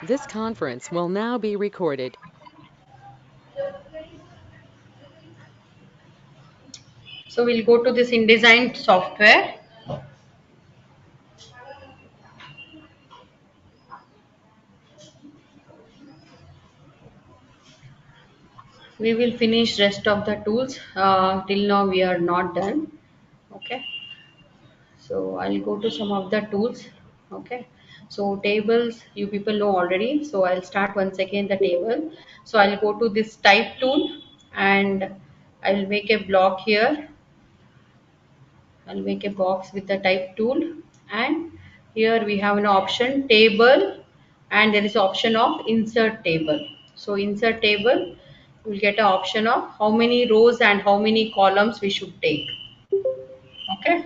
This conference will now be recorded. So we'll go to this InDesign software. We will finish rest of the tools. Till now we are not done. Okay. So I'll go to some of the tools. Okay. So tables you people know already. So I'll start once again the table. So I'll go to this type tool and I'll make a block here. I'll make a box with the type tool, and here we have an option table, and there is option of insert table. So insert table, we'll get an option of how many rows and how many columns we should take. Okay.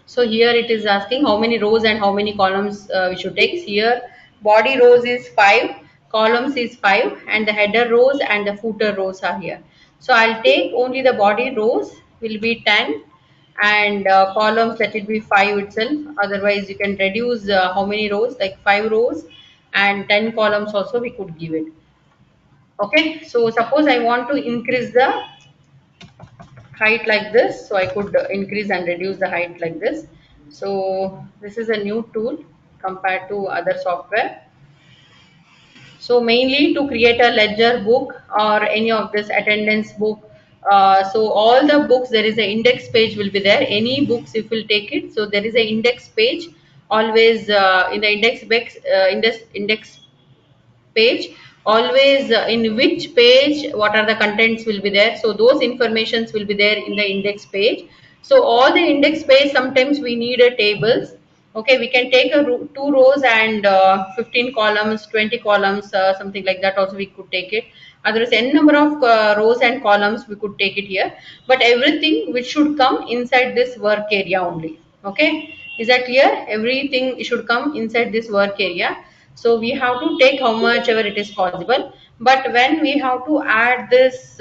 So here it is asking how many rows and how many columns we should take. Here body rows is 5, columns is 5, and the header rows and the footer rows are here. So I'll take only the body rows will be 10, and columns that will be 5 itself. Otherwise you can reduce how many rows, like 5 rows and 10 columns also we could give it. Okay, so suppose I want to increase the height like this, so I could increase and reduce the height like this. So this is a new tool compared to other software. So mainly to create a ledger book or any of this attendance book. So all the books, there is an index page will be there. Any books if you will take it, so there is an index page always in the index page, always in which page what are the contents will be there, so those informations will be there in the index page. So all the index page, sometimes we need a tables. Okay, we can take a two rows and 15 columns, 20 columns, something like that also we could take it. Otherwise n number of rows and columns we could take it here, but everything which should come inside this work area only. Okay, is that clear? Everything should come inside this work area. So we have to take how much ever it is possible, but when we have to add this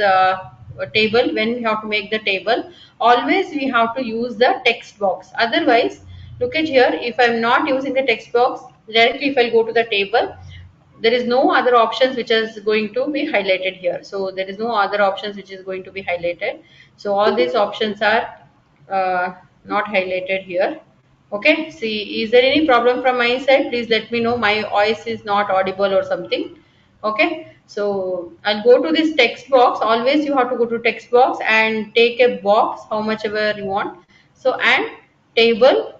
table, when we have to make the table, always we have to use the text box. Otherwise, look at here, if I'm not using the text box, directly if I go to the table, there is no other options which is going to be highlighted here. So there is no other options which is going to be highlighted. So all these options are not highlighted here. Okay, see, is there any problem from my side? Please let me know. My voice is not audible or something. Okay, so I'll go to this text box. Always you have to go to text box and take a box, how much ever you want. So, and table,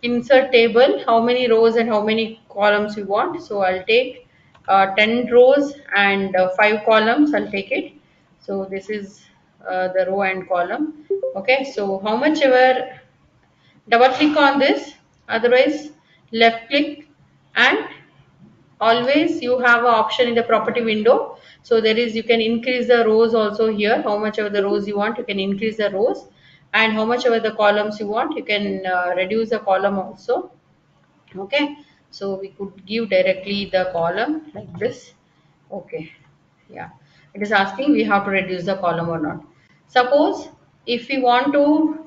insert table, how many rows and how many columns you want. So I'll take 10 rows and 5 columns, I'll take it. So this is the row and column. Okay, so how much ever, double click on this, otherwise left click, and always you have an option in the property window. So there is, you can increase the rows also here, how much of the rows you want you can increase the rows, and how much of the columns you want you can reduce the column also. Okay, so we could give directly the column like this. Okay, yeah, it is asking we have to reduce the column or not. Suppose if we want to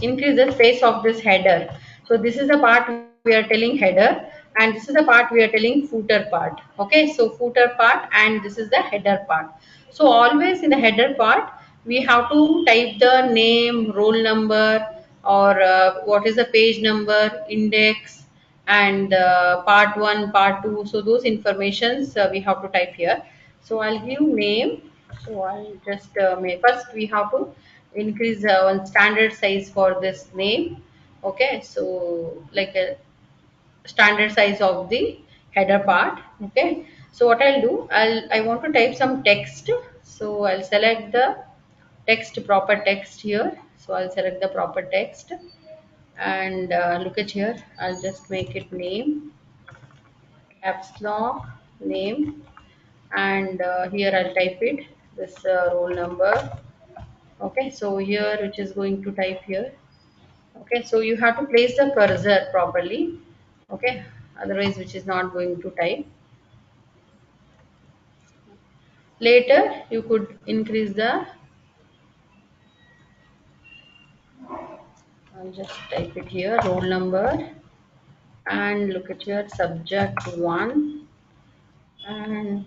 increase the space of this header, so this is the part we are telling header, and this is the part we are telling footer part. Okay, so footer part and this is the header part. So always in the header part we have to type the name, roll number, or what is the page number, index, and part 1, part 2. So those informations we have to type here. So I'll give name. So I'll just first we have to increase one standard size for this name. Okay, so like a standard size of the header part. Okay, so what I'll do, I want to type some text. So I'll select the text, proper text here. So I'll select the proper text, and look at here, I'll just make it name, caps lock, name, and here I'll type it, this roll number. Okay, so here which is going to type here. Okay, so you have to place the cursor properly. Okay, otherwise which is not going to type. Later you could increase the I'll just type it here, roll number, and look at here, subject 1 and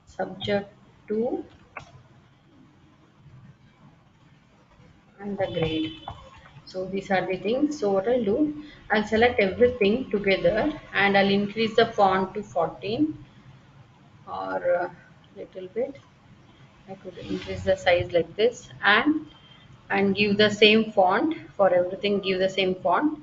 subject 2 and the grade. So these are the things. So what I'll do, I'll select everything together and I'll increase the font to 14 or little bit. I could increase the size like this and give the same font for everything. Give the same font.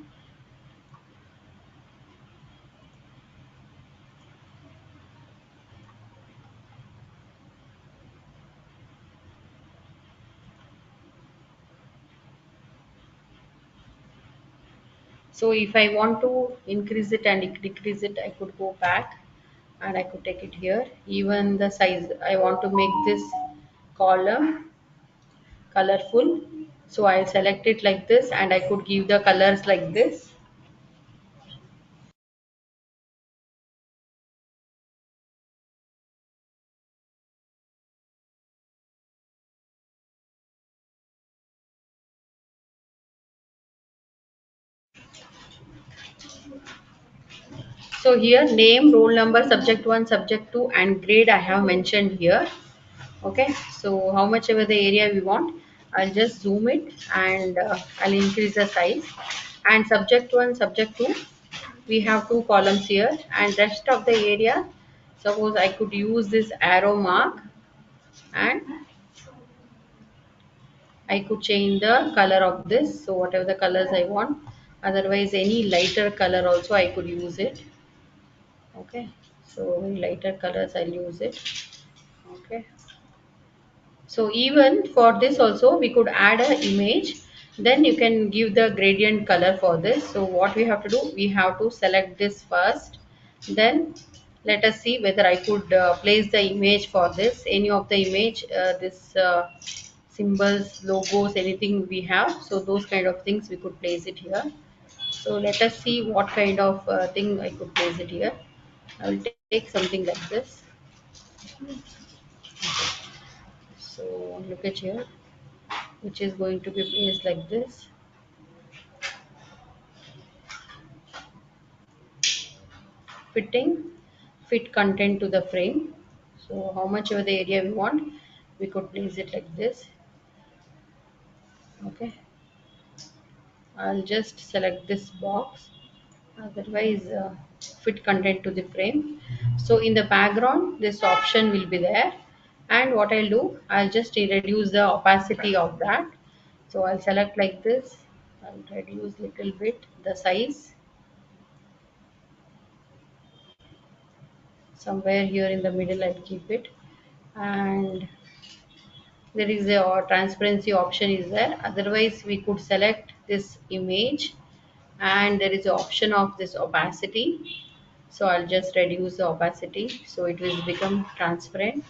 So if I want to increase it and decrease it, I could go back and I could take it here. Even the size, I want to make this column colorful. So I select it like this and I could give the colors like this. So here name, roll number, subject 1, subject 2 and grade I have mentioned here. Okay, so how much ever the area we want, I'll just zoom it and I'll increase the size. And subject 1, subject 2, we have two columns here and rest of the area, suppose I could use this arrow mark and I could change the color of this, so whatever the colors I want, otherwise any lighter color also I could use it. Okay, so lighter colors I'll use it. Okay, so even for this also we could add a image, then you can give the gradient color for this. So what we have to do, we have to select this first, then let us see whether I could place the image for this, any of the image, this symbols, logos, anything we have, so those kind of things we could place it here. So let us see what kind of thing I could place it here. I will take something like this. So look at here, which is going to be placed like this. Fitting, fit content to the frame. So how much of the area we want, we could place it like this. Okay, I'll just select this box. Otherwise, fit content to the frame. So in the background, this option will be there. And what I'll do, I'll just reduce the opacity of that. So I'll select like this. I'll reduce little bit the size. Somewhere here in the middle, I'll keep it. And there is a transparency option is there, otherwise we could select this image and there is an option of this opacity. So I'll just reduce the opacity so it will become transparent.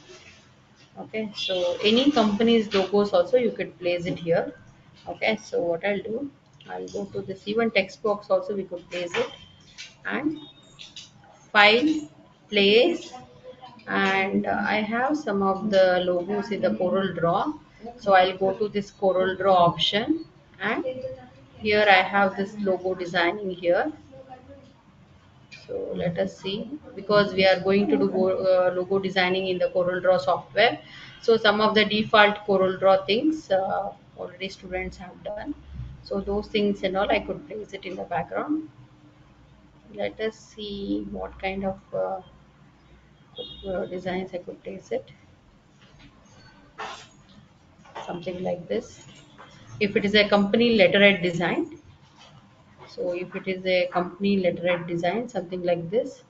Okay, so any company's logos also you could place it here. Okay, so what I'll do, I'll go to this, even text box also we could place it, and file, place, and I have some of the logos in the Coral Draw. So I'll go to this Coral Draw option and here I have this logo designing here. So let us see, because we are going to do logo designing in the Coral Draw software. So some of the default Coral Draw things already students have done. So those things and all I could place it in the background. Let us see what kind of designs I could place it. Something like this. If it is a company letterhead design, so if it is a company letterhead design, something like this,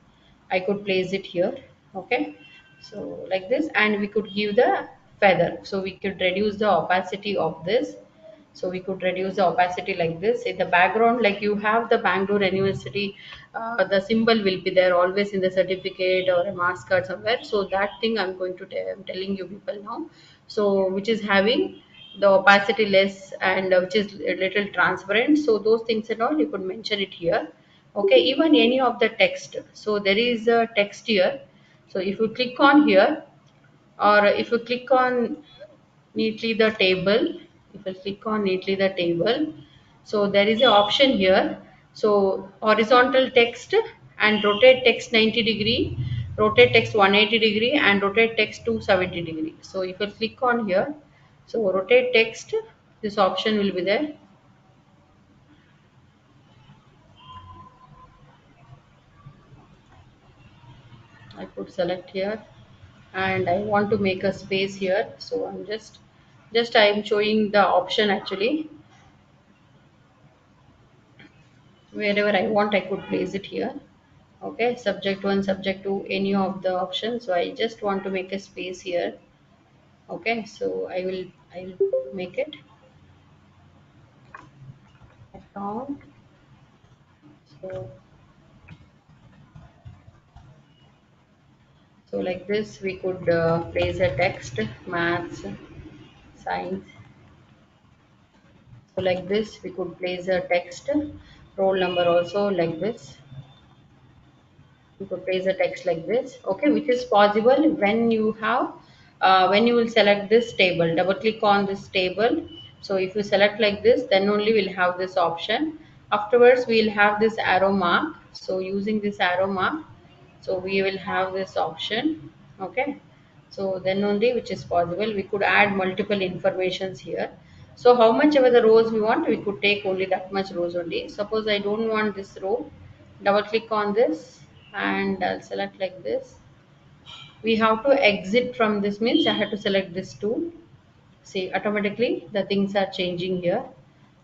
I could place it here. Okay, so like this, and we could give the feather. So we could reduce the opacity of this. So we could reduce the opacity like this. In the background, like you have the Bangalore University, the symbol will be there always in the certificate or a mask card somewhere. So that thing I'm going to I'm telling you people now. So which is having the opacity less and which is a little transparent, so those things and all you could mention it here. Okay, even any of the text, so there is a text here. So if you click on here, or if you click on neatly the table, If I click on neatly the table, so there is an option here. So horizontal text and rotate text 90 degree, rotate text 180 degree, and rotate text 270 degree. So if I click on here, so rotate text, this option will be there. I could select here, and I want to make a space here. So I'm just I am showing the option actually. Wherever I want, I could place it here. Okay, subject 1, subject 2, any of the options. So I just want to make a space here. Okay, so I'll make it account. So so like this we could place a text, maths, science. So like this we could place a text, roll number also like this. You could place a text like this, okay, which is possible when you have when you will select this table, double click on this table. So if you select like this, then only we'll have this option. Afterwards we'll have this arrow mark. So using this arrow mark, so we will have this option. Okay, so then only which is possible, we could add multiple informations here. So how much ever the rows we want, we could take only that much rows only. Suppose I don't want this row, double click on this and I'll select like this. We have to exit from this, means I have to select this tool. See, automatically the things are changing here.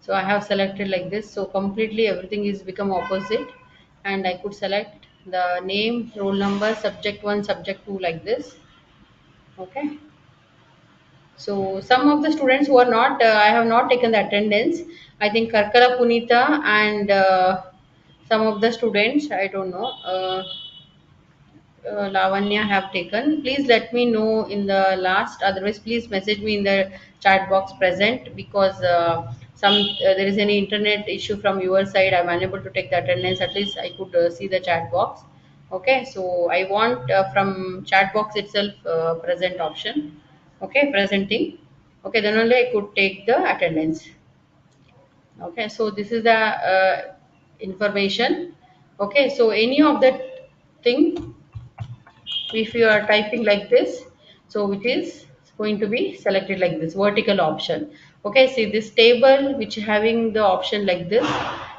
So I have selected like this, so completely everything is become opposite. And I could select the name, roll number, subject 1, subject 2 like this. Okay, so some of the students who are not, I have not taken the attendance. I think Karkala Punita and some of the students, I don't know, Lavanya have taken. Please let me know in the last. Otherwise, please message me in the chat box present, because there is any internet issue from your side. I'm unable to take the attendance. At least I could see the chat box. Okay, so I want from chat box itself present option. Okay, presenting. Okay, then only I could take the attendance. Okay, so this is the information. Okay, so any of that thing, if you are typing like this, so it is going to be selected like this vertical option. Okay, see this table which having the option like this,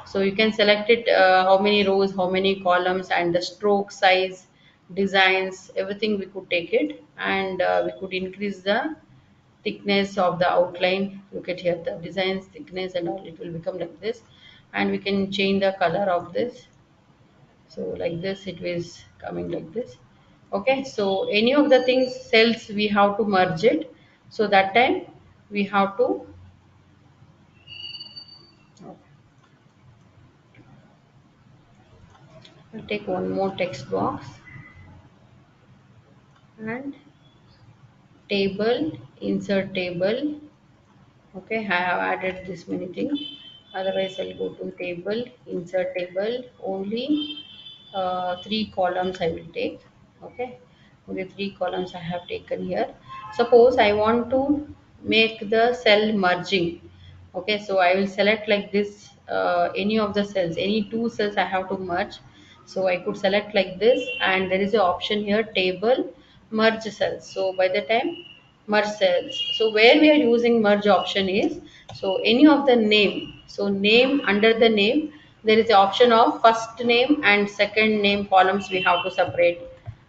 so you can select it, how many rows, how many columns, and the stroke size, designs, everything we could take it. And we could increase the thickness of the outline. Look at here, the designs, thickness and all, it will become like this. And we can change the color of this. So like this it is coming like this. Okay, so any of the things cells we have to merge it. So that time we have to, I'll take one more text box and table, insert table. Okay, I have added this many things. Otherwise I'll go to table, insert table, only 3 columns I will take. Okay, only 3 columns I have taken here. Suppose I want to make the cell merging. Okay, so I will select like this, any of the cells, any 2 cells I have to merge. So I could select like this, and there is an option here, table, merge cells. So by the time merge cells, so where we are using merge option is, so any of the name, so name, under the name there is the option of first name and second name columns we have to separate.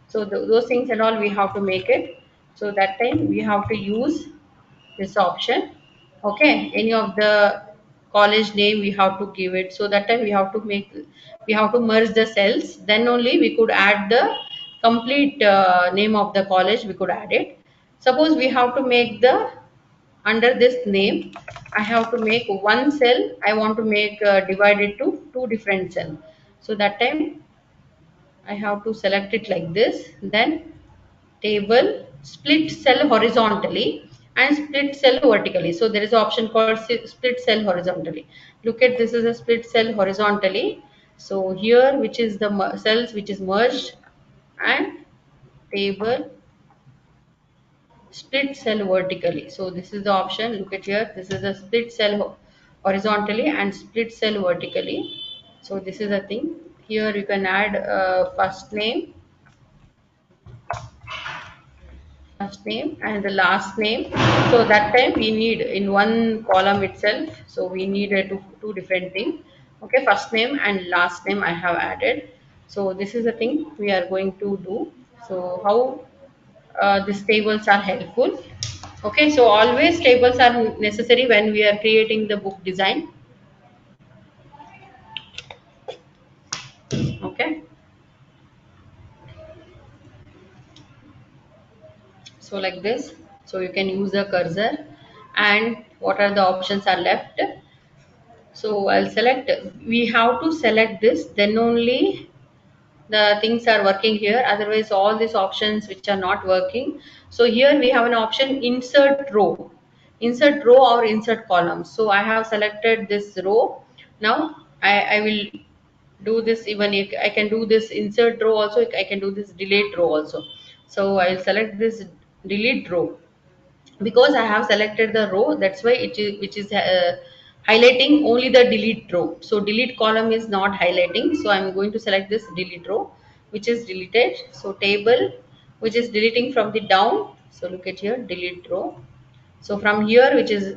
So those things and all we have to make it. So that time we have to use this option. Okay, any of the college name we have to give it. So that time we have to merge the cells, then only we could add the complete name of the college, we could add it. Suppose we have to make the, under this name I have to make one cell, I want to make divided to 2 different cells. So that time I have to select it like this. Then table, split cell horizontally and split cell vertically. So there is an option called split cell horizontally. Look at this is a split cell horizontally. So here which is the cells which is merged, and table, split cell vertically. So this is the option. Look at here. This is a split cell horizontally and split cell vertically. So this is a thing. Here you can add first name and the last name. So that time we need in one column itself. So we need two different things. Okay, first name and last name I have added. So this is the thing we are going to do. So how these tables are helpful. Okay, so always tables are necessary when we are creating the book design. Okay, so like this. So you can use the cursor, and what are the options are left. So I'll select, we have to select this, then only the things are working here, otherwise all these options which are not working. So here we have an option insert row or insert column. So I have selected this row. Now I will do this, even if I can do this insert row also, I can do this delete row also. So I'll select this delete row because I have selected the row, that's why it is which is highlighting only the delete row. So delete column is not highlighting, so I'm going to select this delete row which is deleted. So table which is deleting from the down. So look at here, delete row. So from here which is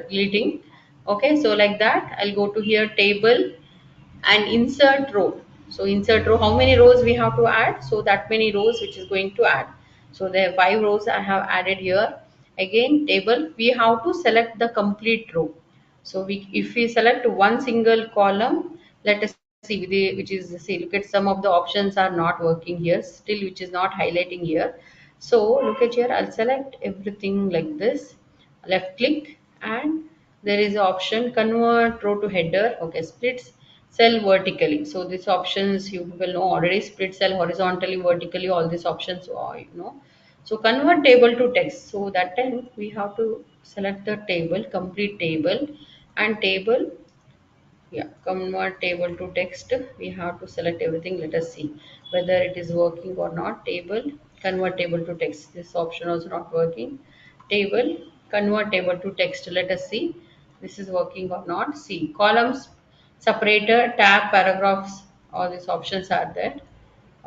deleting. Okay, so like that I'll go to here table and insert row. So insert row, how many rows we have to add? So that many rows which is going to add. So there are 5 rows I have added here. Again table, we have to select the complete row. So if we select one single column, let us see which is, see, look at, some of the options are not working here still, which is not highlighting here. So look at here, I'll select everything like this, left click, and there is option convert row to header. Okay, splits cell vertically. So these options you will know already, split cell horizontally, vertically, all these options you know. So convert table to text. So that time we have to select the table, complete table, and table, yeah, convert table to text. We have to select everything. Let us see whether it is working or not. Table, convert table to text. This option also not working. Table, convert table to text. Let us see this is working or not. See, columns, separator, tab, paragraphs, all these options are there.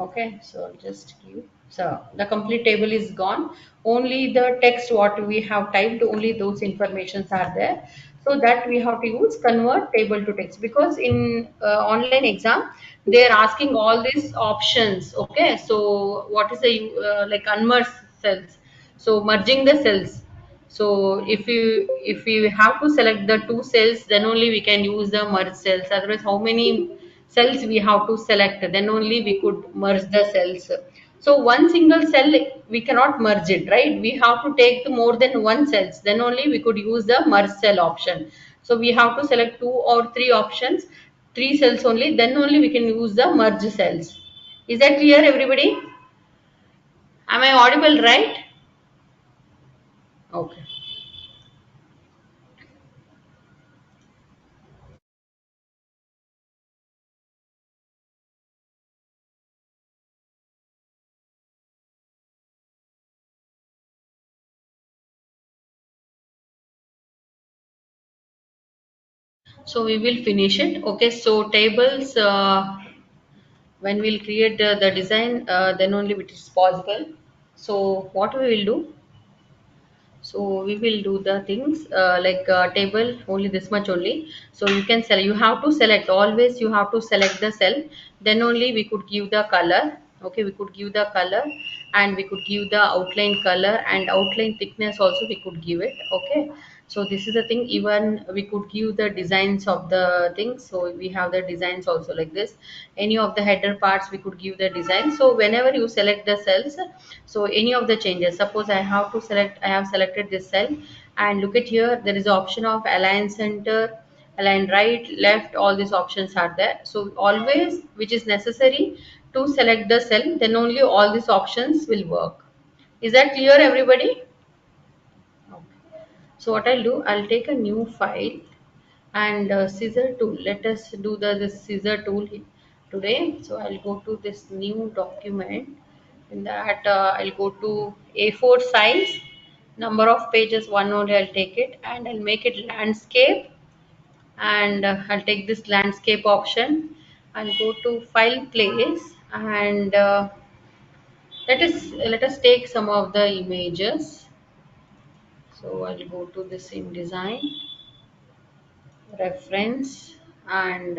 Okay, so I'll just give, so the complete table is gone, only the text what we have typed, only those informations are there. So that we have to use convert table to text, because in online exam they are asking all these options. Okay, so what is the like unmerge cells, so merging the cells. So if you have to select the two cells, then only we can use the merge cells. Otherwise, how many cells we have to select, then only we could merge the cells. So one single cell we cannot merge it, right? We have to take the more than one cells, then only we could use the merge cell option. So we have to select two or three options, three cells only, then only we can use the merge cells. Is that clear, everybody? Am I audible, right? Okay. So we will finish it. Okay, so tables, when we'll create the design, then only it is possible. So what we will do, so we will do the things like table only this much only. So you can select, you have to select, always you have to select the cell, then only we could give the color. Okay, we could give the color, and we could give the outline color, and outline thickness also we could give it. Okay, so this is the thing, even we could give the designs of the things. So we have the designs also like this, any of the header parts we could give the design. So whenever you select the cells, so any of the changes, suppose I have to select, I have selected this cell, and look at here, there is option of align center, align right, left, all these options are there. So always which is necessary to select the cell, then only all these options will work. Is that clear, everybody? Okay. So what I'll do, I'll take a new file, and scissor tool. Let us do this scissor tool today. So I'll go to this new document. In that I'll go to A4 size, Number of pages, one only I'll take it, and I'll make it landscape. And I'll take this landscape option and go to file place, and let us take some of the images. So I'll go to this InDesign reference, and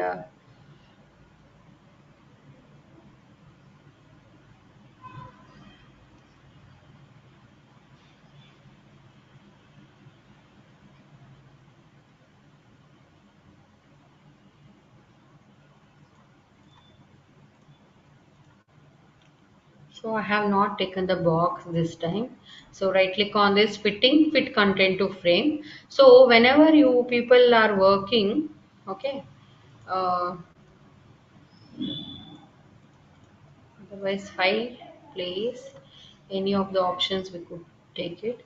so I have not taken the box this time. So right click on this fitting fit content to frame. So whenever you people are working, okay, uh, otherwise file place, any of the options we could take it.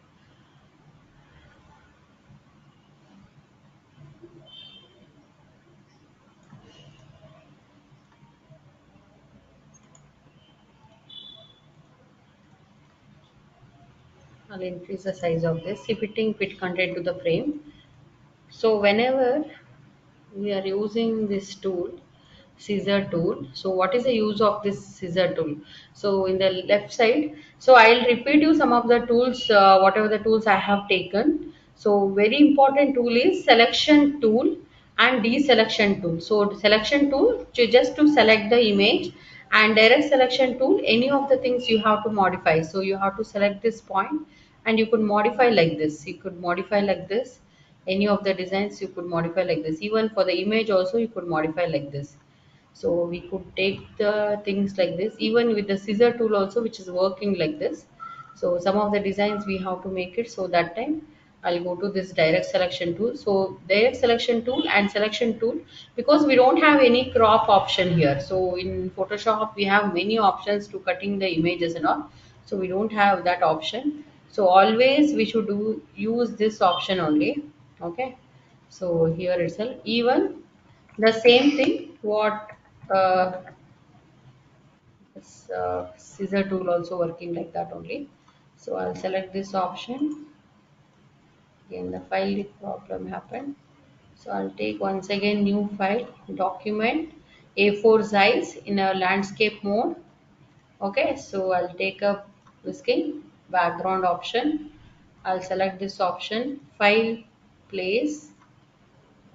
I'll increase the size of this. See fitting fit content to the frame. So whenever we are using this tool, scissor tool, so what is the use of this scissor tool? So in the left side, so I'll repeat you some of the tools, whatever the tools I have taken. So very important tool is selection tool and deselection tool. So selection tool just to select the image, and direct selection tool, any of the things you have to modify. So you have to select this point and you could modify like this, you could modify like this, any of the designs you could modify like this, even for the image also you could modify like this. So we could take the things like this, even with the scissor tool also, which is working like this. So some of the designs we have to make it, so that time I'll go to this direct selection tool. So direct selection tool and selection tool, because we don't have any crop option here. So in Photoshop we have many options to cutting the images and all, so we don't have that option. So always we should do use this option only. Okay, so here itself, even the same thing what uh, this scissor tool also working like that only. So I'll select this option. Again the file problem happened. So I'll take once again new file, document, A4 size in a landscape mode. Okay, so I'll take a whisking background option. I'll select this option, file, place,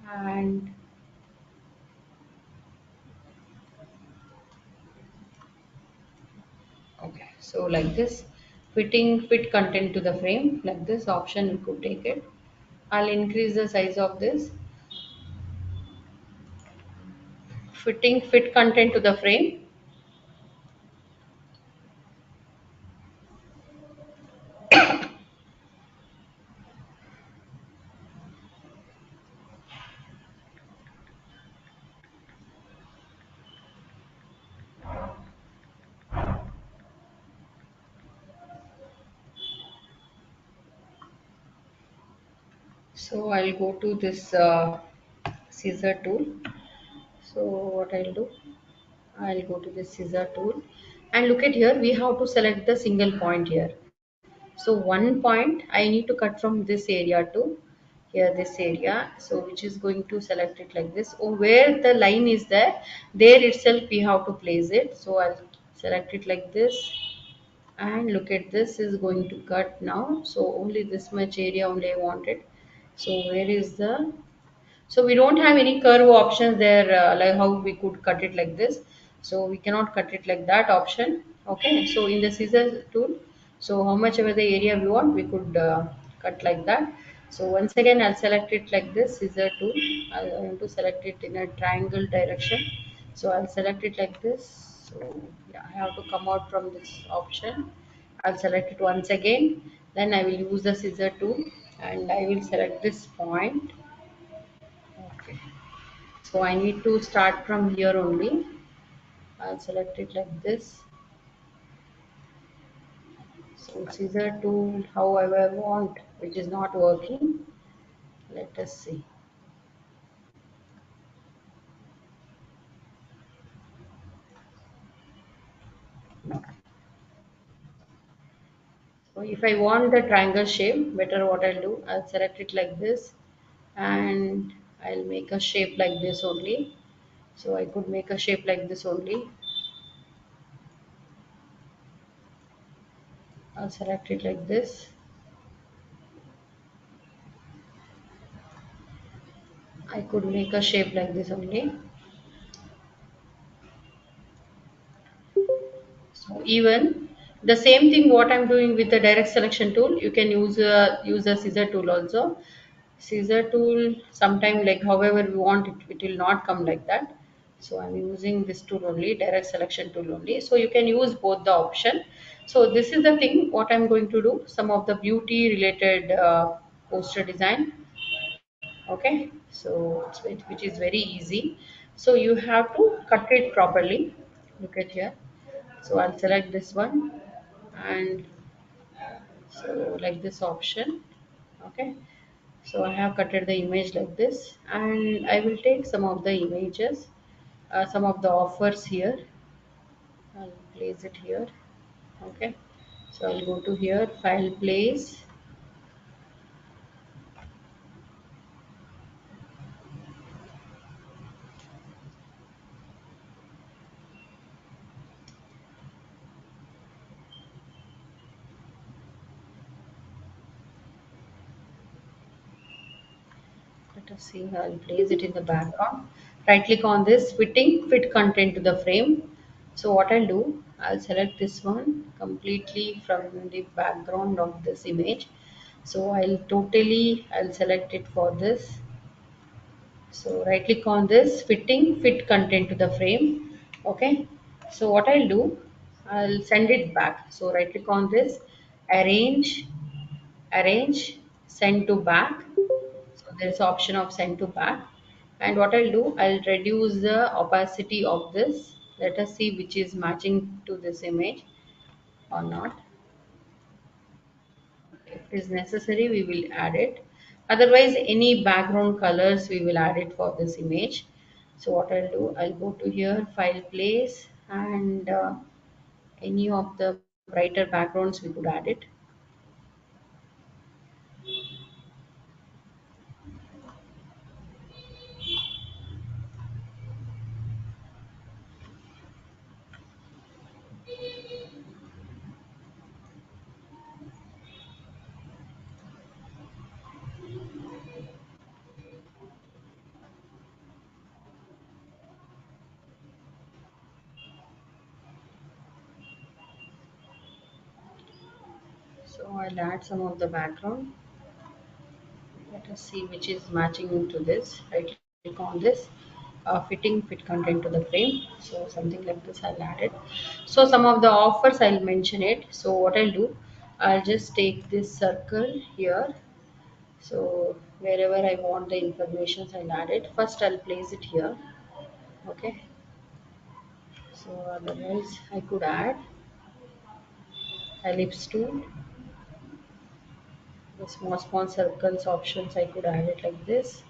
and okay, so like this, fitting fit content to the frame, like this option you could take it. I'll increase the size of this, fitting fit content to the frame. So I'll go to this scissor tool. So what I'll do, I'll go to this scissor tool, and look at here, we have to select the single point here. So one point I need to cut from this area to here, this area. So which is going to select it like this. Or where the line is there itself we have to place it. So I'll select it like this, and look at this is going to cut now. So only this much area only I wanted. So where is the, so we don't have any curve options there, like how we could cut it like this. So we cannot cut it like that option. Okay, so in the scissors tool, so how much ever the area we want, we could cut like that. So once again I'll select it like this scissor tool. I want to select it in a triangle direction. So I'll select it like this. So yeah, I have to come out from this option. I'll select it once again, then I will use the scissor tool, and I will select this point. Okay. So I need to start from here only. I'll select it like this. So scissor tool, however I want, which is not working. Let us see. So if I want the triangle shape, better what I'll do, I'll select it like this and I'll make a shape like this only. So I could make a shape like this only. I'll select it like this. I could make a shape like this only. So even the same thing what I'm doing with the direct selection tool, you can use a scissor tool also. Scissor tool sometime like however we want it, it will not come like that. So I'm using this tool only, direct selection tool only. So you can use both the option. So this is the thing what I'm going to do. Some of the beauty related poster design. Okay, so which is very easy. So you have to cut it properly. Look at here. So I'll select this one and so like this option. Okay, so I have cutted the image like this and I will take some of the images, some of the offers here. I'll place it here. Okay, so I'll go to here, file, place. Let us see, I'll place it in the background. Right click on this, fit content to the frame. So what I'll do, I'll select this one completely from the background of this image. So I'll select it for this. So right click on this, fit content to the frame. Okay. So what I'll do, I'll send it back. So right click on this, arrange, arrange, send to back. So there is option of send to back. And what I'll do, I'll reduce the opacity of this. Let us see which is matching to this image or not. If it is necessary, we will add it. Otherwise, any background colors, we will add it for this image. So what I'll do, I'll go to here, file, place, and any of the brighter backgrounds, we could add it. So I'll add some of the background. Let us see which is matching into this. Right click on this, fit content to the frame. So something like this, I'll add it. So some of the offers, I'll mention it. So what I'll do, I'll just take this circle here. So wherever I want the information, I'll add it. First, I'll place it here. Okay. So otherwise, I could add ellipse tool. The small circles options, I could add it like this.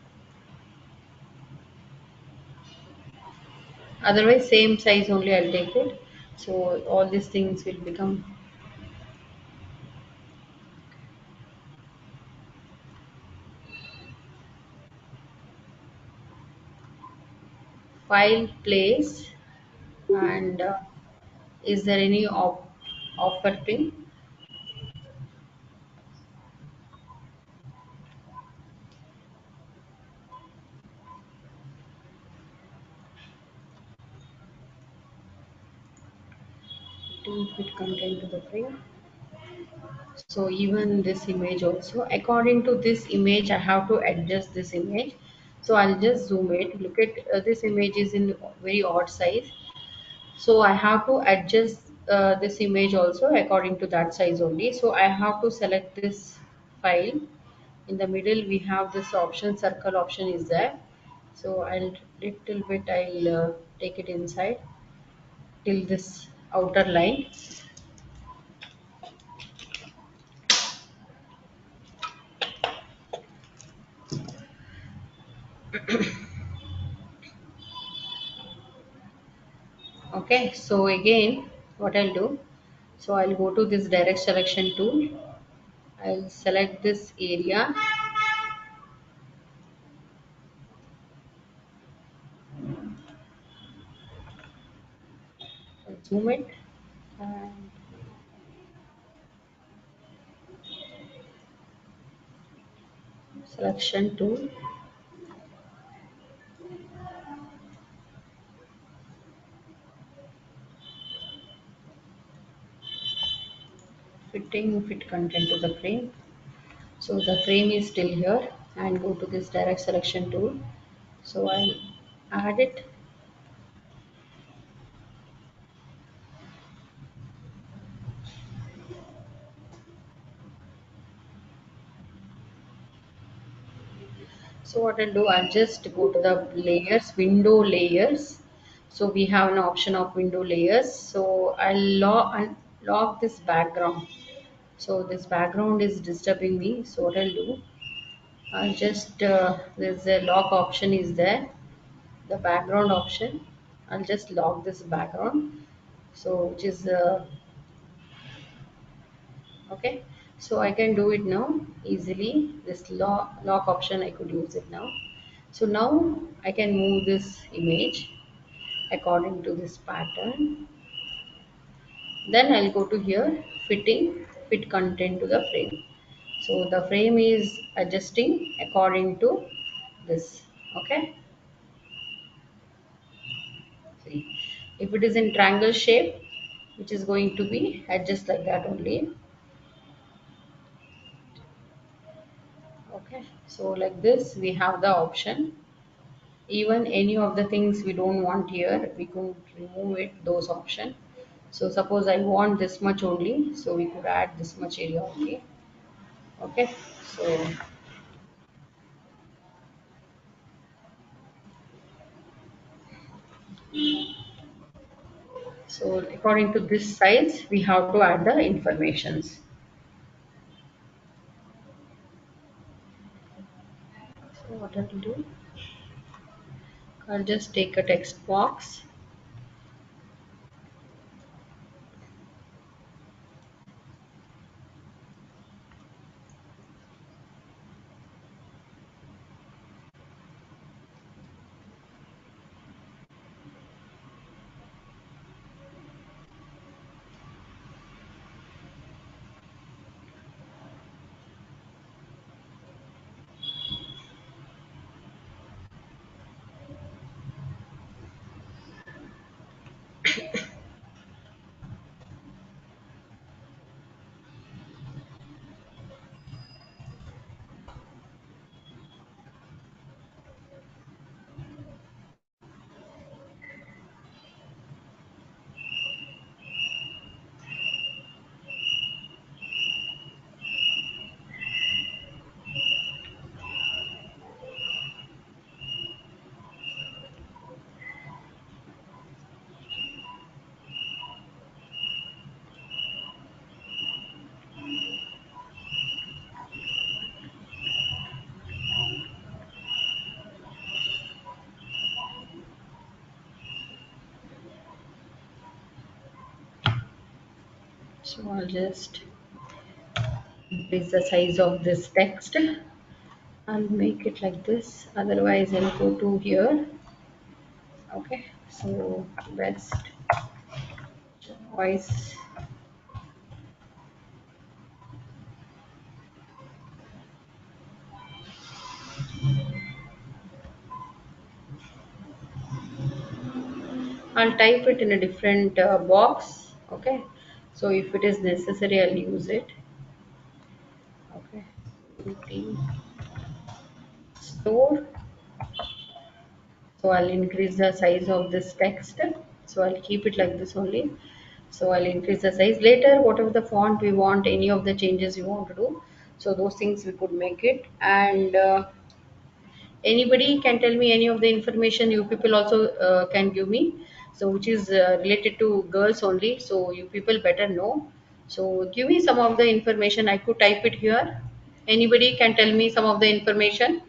Otherwise, same size only I'll take it. So all these things will become file, place, and is there any offer pin? To fit content to the frame. So even this image also, according to this image, I have to adjust this image. So I'll just zoom it. Look at this image is in very odd size. So I have to adjust this image also according to that size only. So I have to select this file. In the middle, we have this option, circle option is there. So I'll little bit, I'll take it inside till this outer line. Okay, so again, what I'll do, So I'll go to this direct selection tool. I'll select this area, zoom it, and selection tool. Fitting fit content to the frame. So the frame is still here, and go to this direct selection tool. So I'll add it. So what I'll do, I'll just go to the layers, window layers. So we have an option of window layers. So I'll lock this background. So this background is disturbing me. So what I'll do, I'll just there's a lock option is there, the background option. I'll just lock this background. So which is okay. So I can do it now easily. This lock option I could use it now. So now I can move this image according to this pattern. Then I'll go to here, fitting, fit content to the frame. So the frame is adjusting according to this. Okay. See, if it is in triangle shape, which is going to be adjust like that only. Okay. So like this, we have the option. Even any of the things we don't want here, we could remove it, those option. So suppose I want this much only, so we could add this much area only. Okay. So according to this size, we have to add the informations. So what I'll do, I'll just take a text box. So I'll just increase the size of this text. I'll make it like this. Otherwise, I'll go to here. Okay. So best choice. I'll type it in a different box. Okay. So if it is necessary, I'll use it. Okay. Beauty store. So I'll increase the size of this text. So I'll keep it like this only. So I'll increase the size. Later, whatever the font we want, any of the changes you want to do, so those things we could make it. And anybody can tell me any of the information you people also can give me. So which is related to girls only. So you people better know. So give me some of the information. I could type it here. Anybody can tell me some of the information.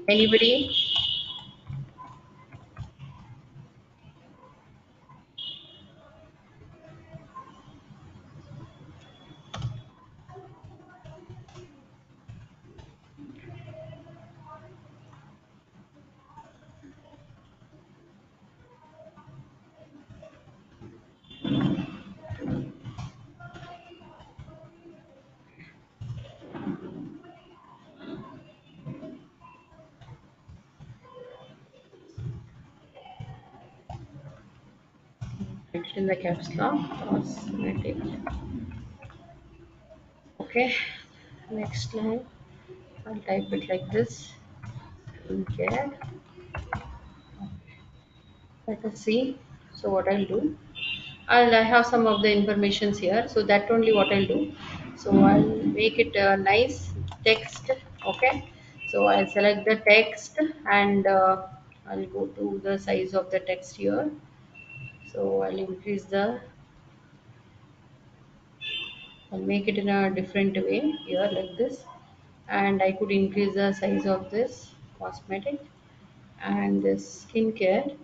Anybody? it in the caps lock, cosmetic. Okay, next line, I'll type it like this. Skincare. Let us see. So what I'll do, I have some of the informations here. So that only what I'll do. So I'll make it a nice text. Okay. So I'll select the text and I'll go to the size of the text here. So I'll make it in a different way here like this, and I could increase the size of this cosmetic and this skincare.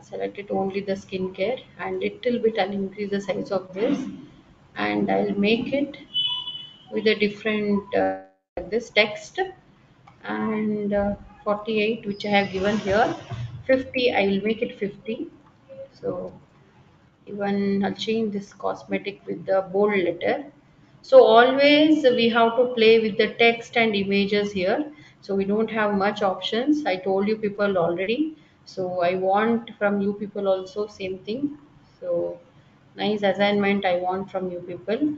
Select it only the skincare, and little bit I'll increase the size of this, and I'll make it with a different this text, and 48 which I have given here, 50 I will make it 50. So even I'll change this cosmetic with the bold letter. So always we have to play with the text and images here. So we don't have much options. I told you people already. So I want from you people also same thing. So nice assignment I want from you people.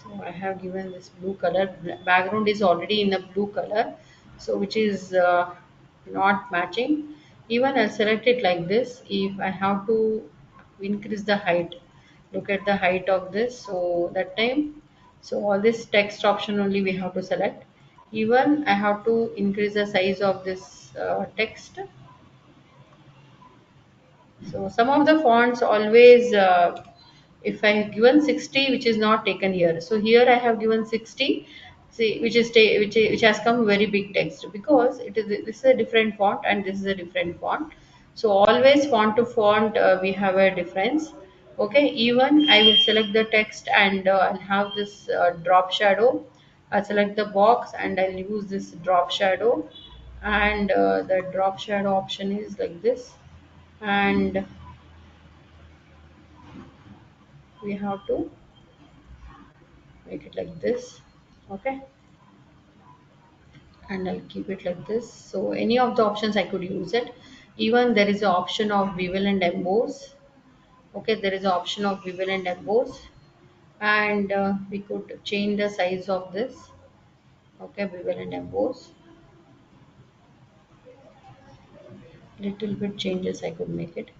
So I have given this blue color. Background is already in a blue color, so which is not matching. Even I'll select it like this. If I have to increase the height, look at the height of this. So that time, so all this text option only we have to select. Even I have to increase the size of this text. So some of the fonts always, if I have given 60, which is not taken here. So here I have given 60, see, which has come very big text, because this is a different font and this is a different font. So always font to font we have a difference. Okay, even I will select the text and I'll have this drop shadow. I'll select the box and I'll use this drop shadow, and the drop shadow option is like this, and we have to make it like this. Okay, and I'll keep it like this. So any of the options I could use it. Even there is an option of bevel and emboss. Okay, there is an option of bevel and emboss, and we could change the size of this. Okay, bevel and emboss, little bit changes I could make it.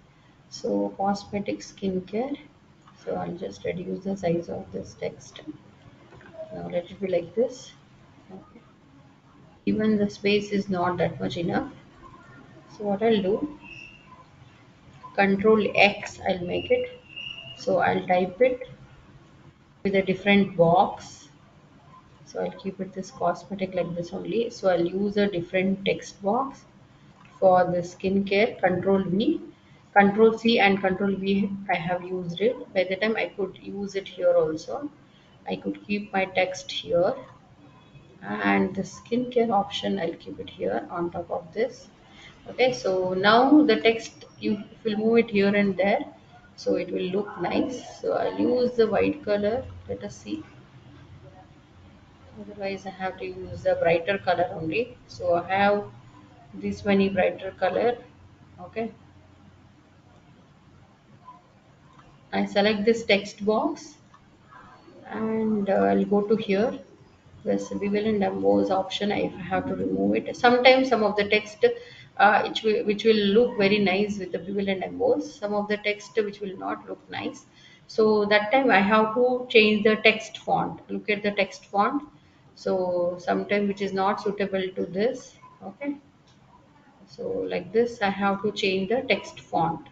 So cosmetic skincare, so I'll just reduce the size of this text. Now let it be like this. Okay, even the space is not that much enough. So what I'll do, Control X, I'll make it. So I'll type it with a different box. So I'll keep it this cosmetic like this only. So I'll use a different text box for the skincare. Control V, Control C, and Control V. I have used it. By the time I could use it here also. I could keep my text here, and the skincare option I'll keep it here on top of this. Okay, so now the text, you will move it here and there, so it will look nice. So I'll use the white color. Let us see, otherwise I have to use the brighter color only. So I have this many brighter color. Okay, I select this text box, and I'll go to here. This bevel and emboss option, if I have to remove it. Sometimes some of the text which will look very nice with the bevel and emboss. Some of the text which will not look nice. So that time I have to change the text font. Look at the text font. So sometimes which is not suitable to this. Okay. So like this, I have to change the text font.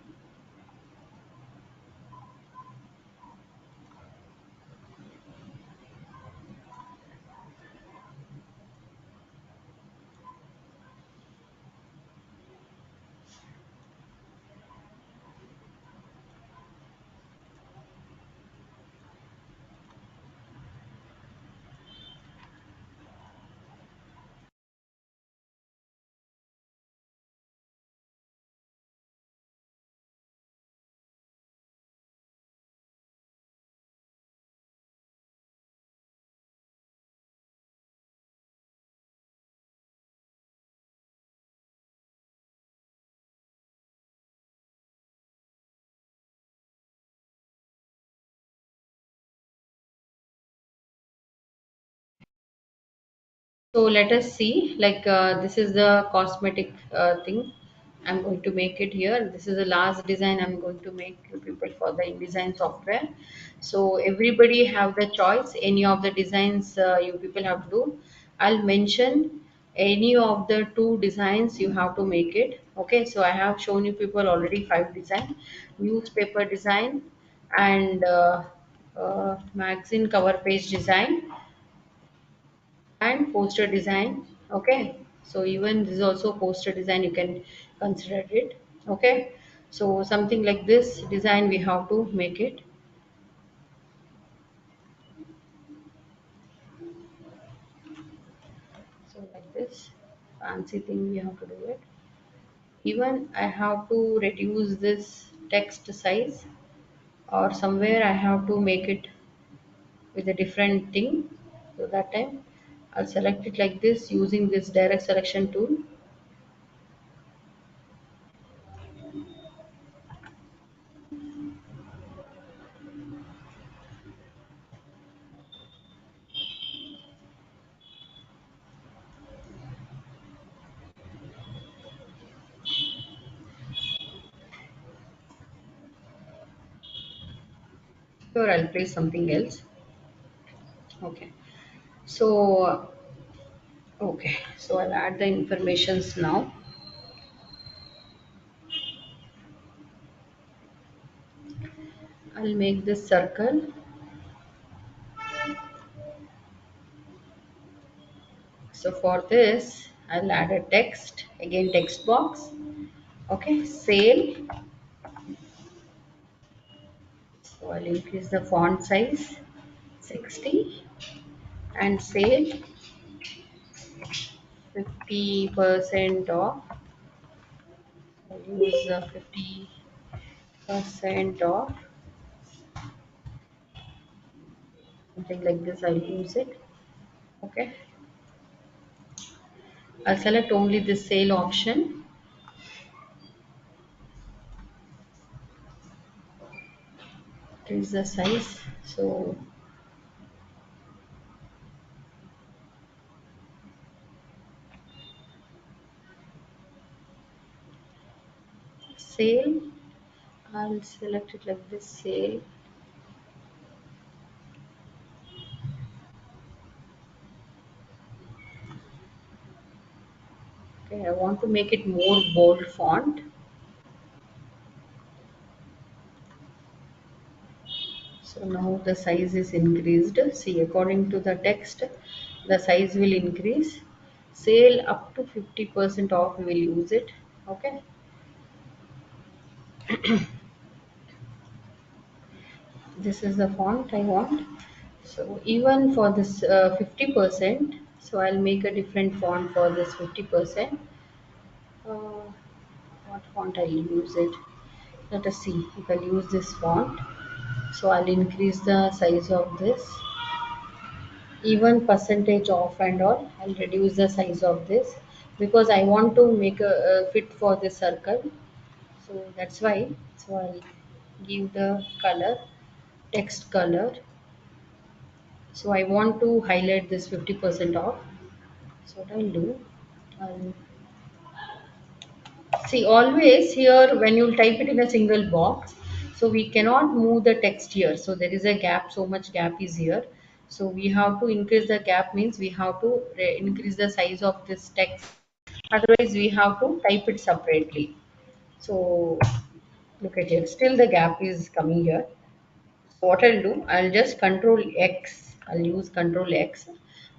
So let us see, like this is the cosmetic thing. I'm going to make it here. This is the last design I'm going to make you people for the InDesign software. So everybody have the choice. Any of the designs you people have to do. I'll mention any of the two designs you have to make it. Okay, so I have shown you people already five design, newspaper design and magazine cover page design and poster design. Okay, so even this is also poster design, you can consider it. Okay, so something like this design we have to make it. So like this fancy thing we have to do it. Even I have to reduce this text size, or somewhere I have to make it with a different thing. So that time I'll select it like this using this direct selection tool. Here I'll place something else. Okay, so okay, so I'll add the informations now. I'll make this circle. So for this, I'll add a text, again text box. Okay, sale. So I'll increase the font size 60 and sale 50% off. I'll use 50% off, something like this. I'll use it. Okay, I'll select only the sale option. Increase the size. So sale, I'll select it like this sale. Okay, I want to make it more bold font. So now the size is increased. See, according to the text, the size will increase. Sale up to 50% off, we will use it. Okay, this is the font I want. So even for this 50%, so I'll make a different font for this 50%. Uh, what font I'll use it? Let us see if I'll use this font. So I'll increase the size of this. Even percentage off and all, I'll reduce the size of this because I want to make a fit for this circle. So that's why. So I'll give the color, text color. So I want to highlight this 50% off. So what I'll do, I'll see always here when you type it in a single box, so we cannot move the text here. So there is a gap, so much gap is here. So we have to increase the gap, means we have to increase the size of this text. Otherwise, we have to type it separately. So look at here, still the gap is coming here. So what I'll do, I'll just control X. I'll use control X.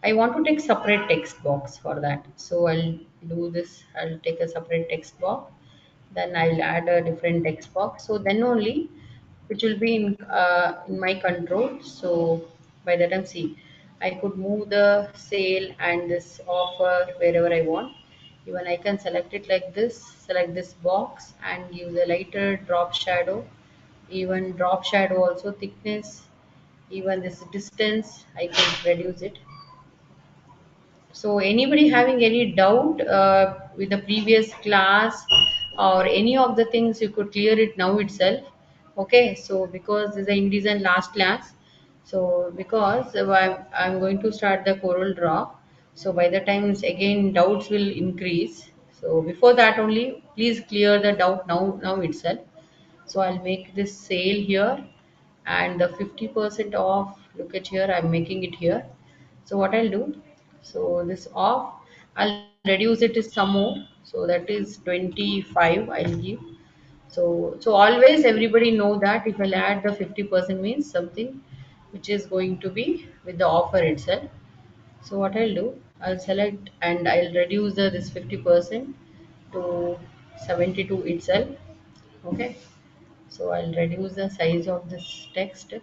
I want to take separate text box for that. So I'll do this. I'll take a separate text box. Then I'll add a different text box. So then only which will be in my control. So by that time, see, I could move the sale and this offer wherever I want. Even I can select it like this, select this box and give the lighter drop shadow, even drop shadow also thickness, even this distance I can reduce it. So anybody having any doubt with the previous class or any of the things, you could clear it now itself. Okay, so because this is the InDesign last class, so because I'm going to start the Coral Draw, So by the times again doubts will increase. So before that only, please clear the doubt now itself. So I'll make this sale here, and the 50% off, look at here, I'm making it here. So what I'll do, so this off, I'll reduce it to some more. So that is 25 I'll give. So always everybody know that if I'll add the 50% means something which is going to be with the offer itself. So what I'll do, I'll select and I'll reduce this 50% to 72 itself. Okay. So I'll reduce the size of this text,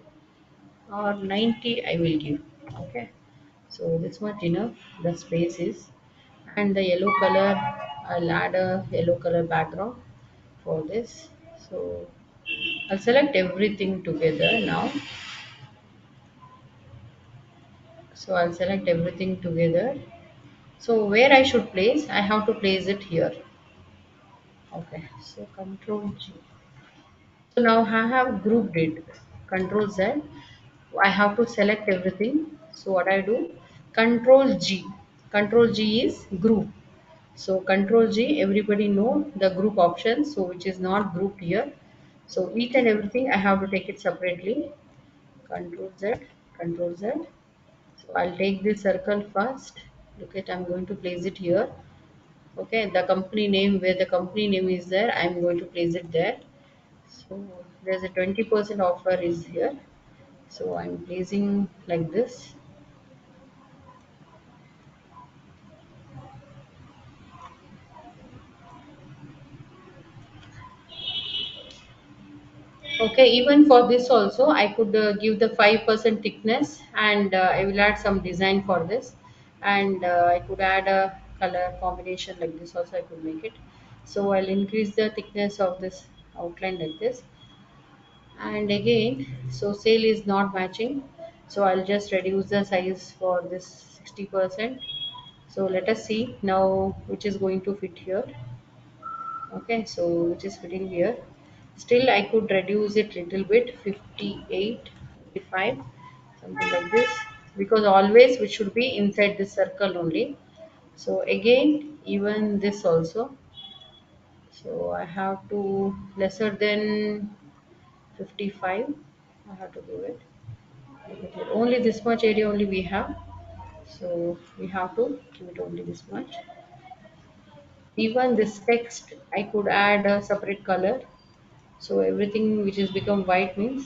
or 90 I will give. Okay. So this much enough the space is, and the yellow color, I'll add a yellow color background for this. So I'll select everything together now. So I'll select everything together. So where I should place, I have to place it here. Okay, so Control G. So now I have grouped it. Control Z. I have to select everything. So what I do? Control G. Control G is group. So Control G, everybody know the group option. So which is not grouped here. So each and everything I have to take it separately. Control Z. Control Z. So I'll take this circle first. Look at, I'm going to place it here. Okay, the company name, where the company name is there, I'm going to place it there. So there's a 20% offer is here. So I'm placing like this. Okay, even for this also I could give the 5% thickness, and I will add some design for this, and I could add a color combination like this also I could make it. So I'll increase the thickness of this outline like this, and again, so sale is not matching, so I'll just reduce the size for this 60%. So let us see now which is going to fit here. Okay, so which is fitting here. Still I could reduce it little bit, 58, 55, something like this, because always we should be inside this circle only. So again, even this also, so I have to lesser than 55, I have to do it. Okay, only this much area only we have, so we have to give it only this much. Even this text I could add a separate color, so everything which is become white means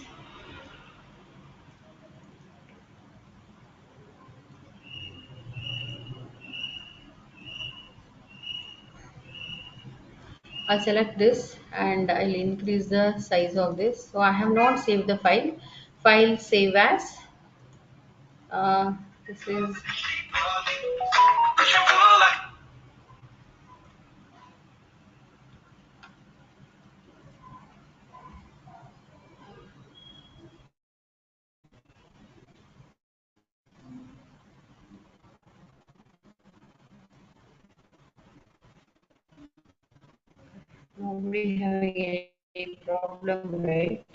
I'll select this and I'll increase the size of this. So I have not saved the file. File save as. This is, nobody having any problem, right?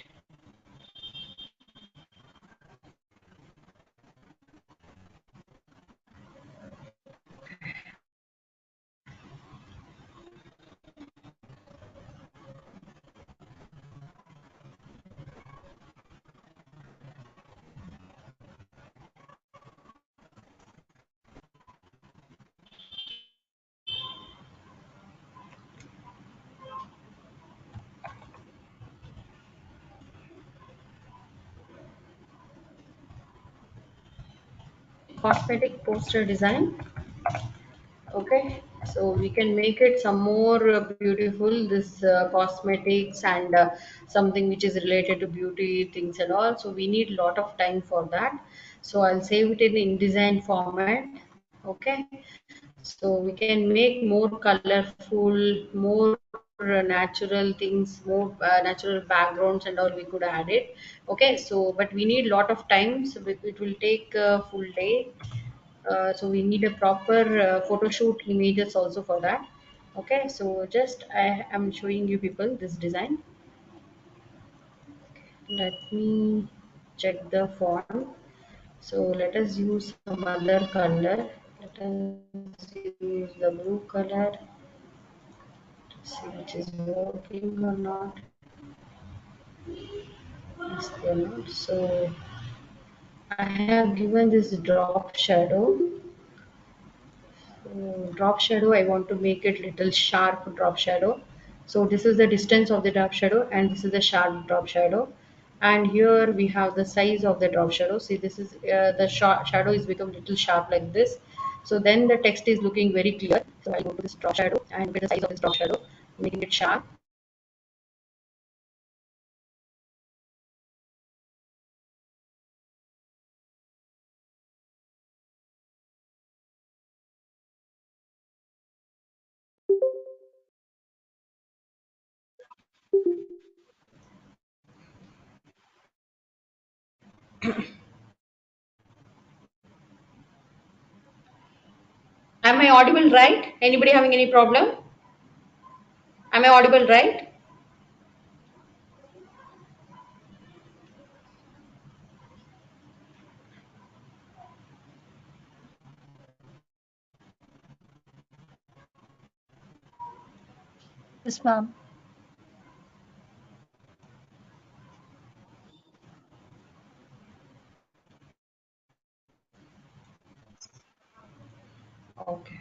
Cosmetic poster design. Okay, so we can make it some more beautiful, this cosmetics, and something which is related to beauty things and all. So we need lot of time for that. So I'll save it in InDesign format. Okay, so we can make more colorful, more natural things, more natural backgrounds and all we could add it. Okay, so but we need lot of time, so it will take a full day. So we need a proper photo shoot images also for that. Okay, so just I am showing you people this design. Let me check the font. So let us use some other color Let us use the blue color. See which is working or not. Yes, they're not. So I have given this drop shadow. Drop shadow, I want to make it little sharp drop shadow. So this is the distance of the drop shadow and this is the sharp drop shadow. And here we have the size of the drop shadow. See, this is the shadow is become little sharp like this. So then the text is looking very clear. So I'll go to this drop shadow and with the size of this drop shadow, making it sharp. Am I audible right? Anybody having any problem? Am I audible right? Yes, ma'am. Okay.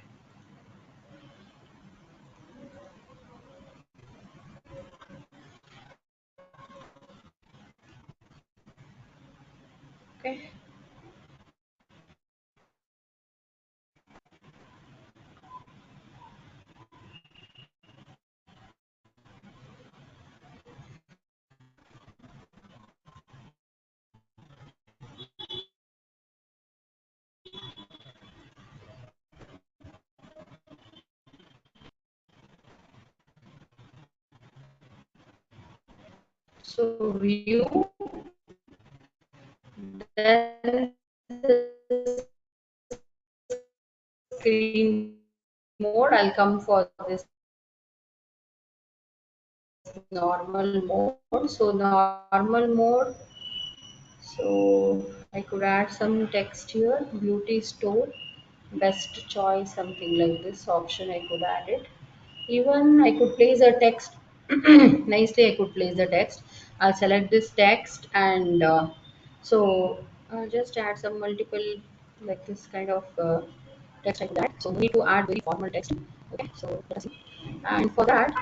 Okay. So view, then screen mode. I'll come for this normal mode. So normal mode. So I could add some text here. Beauty store, best choice, something like this option. I could add it. Even I could place a text. Nicely, I could place the text. I'll select this text and so I'll just add some multiple like this kind of text I could add. So we need to add very formal text. Okay, so let us see. And for that,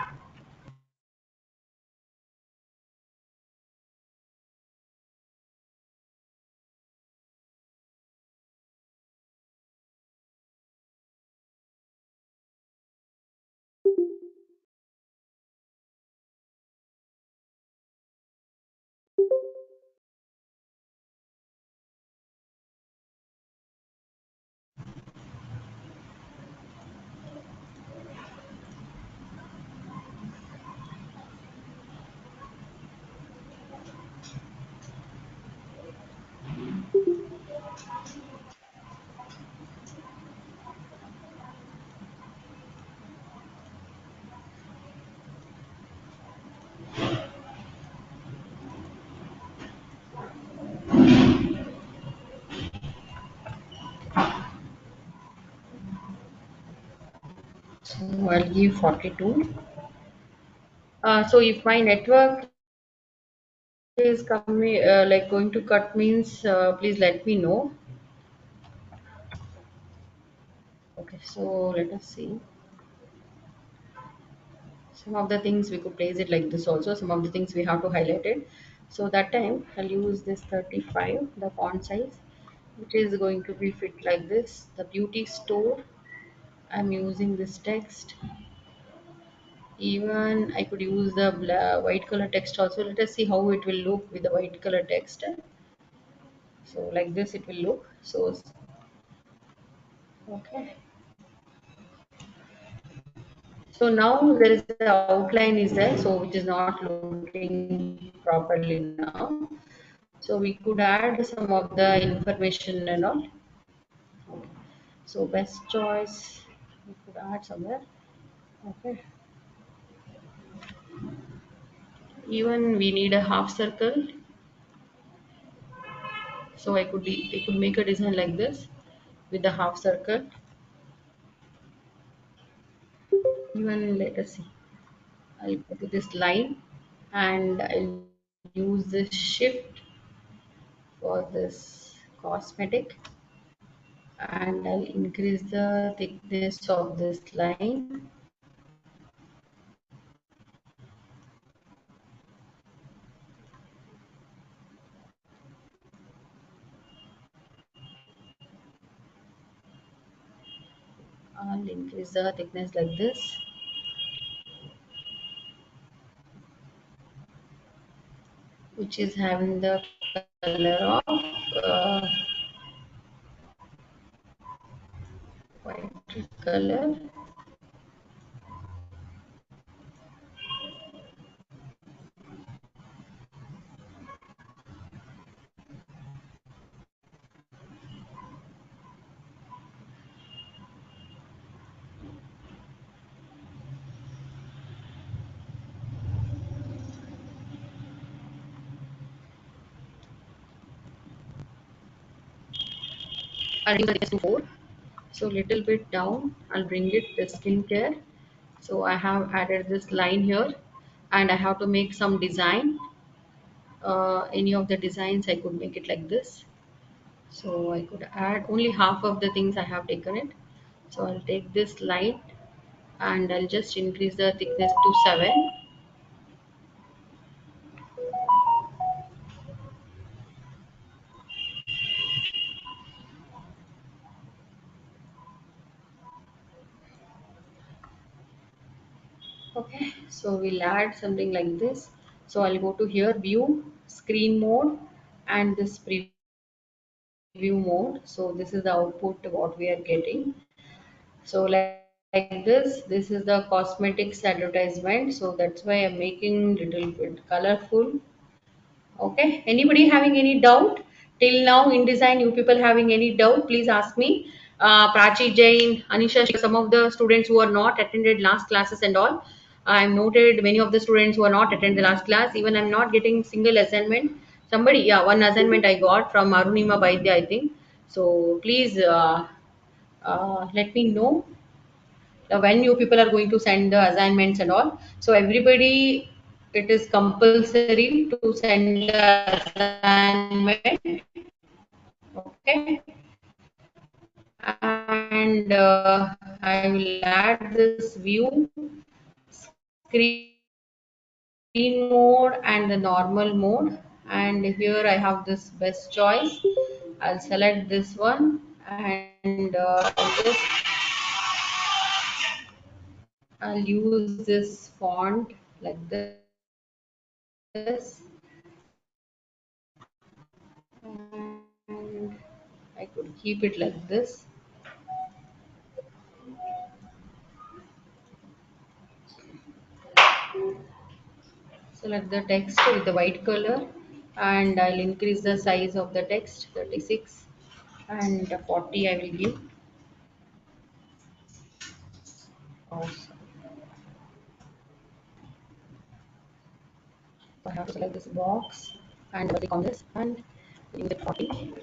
so I'll give 42. So if my network is coming like going to cut means please let me know. Okay, so let us see. Some of the things we could place it like this also. Some of the things we have to highlight it. So that time I'll use this 35, the font size, which is going to be fit like this. The beauty store. I'm using this text. Even I could use the white color text also. Let us see how it will look with the white color text. So like this it will look. So okay. So now there is the outline is there, so which is not looking properly now. So we could add some of the information and all. So best choice we could add somewhere. Okay. Even we need a half circle. So I could make a design like this with the half circle. Even let us see, I'll go to this line and I'll use this shift for this cosmetic, and I'll increase the thickness of this line. I'll increase the thickness like this, which is having the color of white color. I'll bring the thickness to 4. So little bit down, I'll bring it the skincare. So I have added this line here, and I have to make some design. Any of the designs I could make it like this. So I could add only half of the things I have taken it. So I'll take this light and I'll just increase the thickness to 7. Okay, so we'll add something like this. So I'll go to here, view, screen mode, and this preview mode. So this is the output what we are getting. So like this is the cosmetics advertisement. So that's why I'm making little bit colorful. Okay. Anybody having any doubt till now in design? You people having any doubt? Please ask me. Prachi Jain, Anisha, some of the students who are not attended last classes and all. I've noted many of the students who are not attended the last class. Even I'm not getting single assignment. Somebody, yeah, one assignment I got from Arunima Baidya, I think. So please let me know when you people are going to send the assignments and all. So everybody, it is compulsory to send the assignment. Okay, and I will add this view, screen mode, and the normal mode. And here I have this best choice. I'll select this one, and I'll use this font like this, and I could keep it like this. Select the text with the white color, and I'll increase the size of the text 36, and 40 I will give. Oh, so I have to select this box and click on this and use it 40.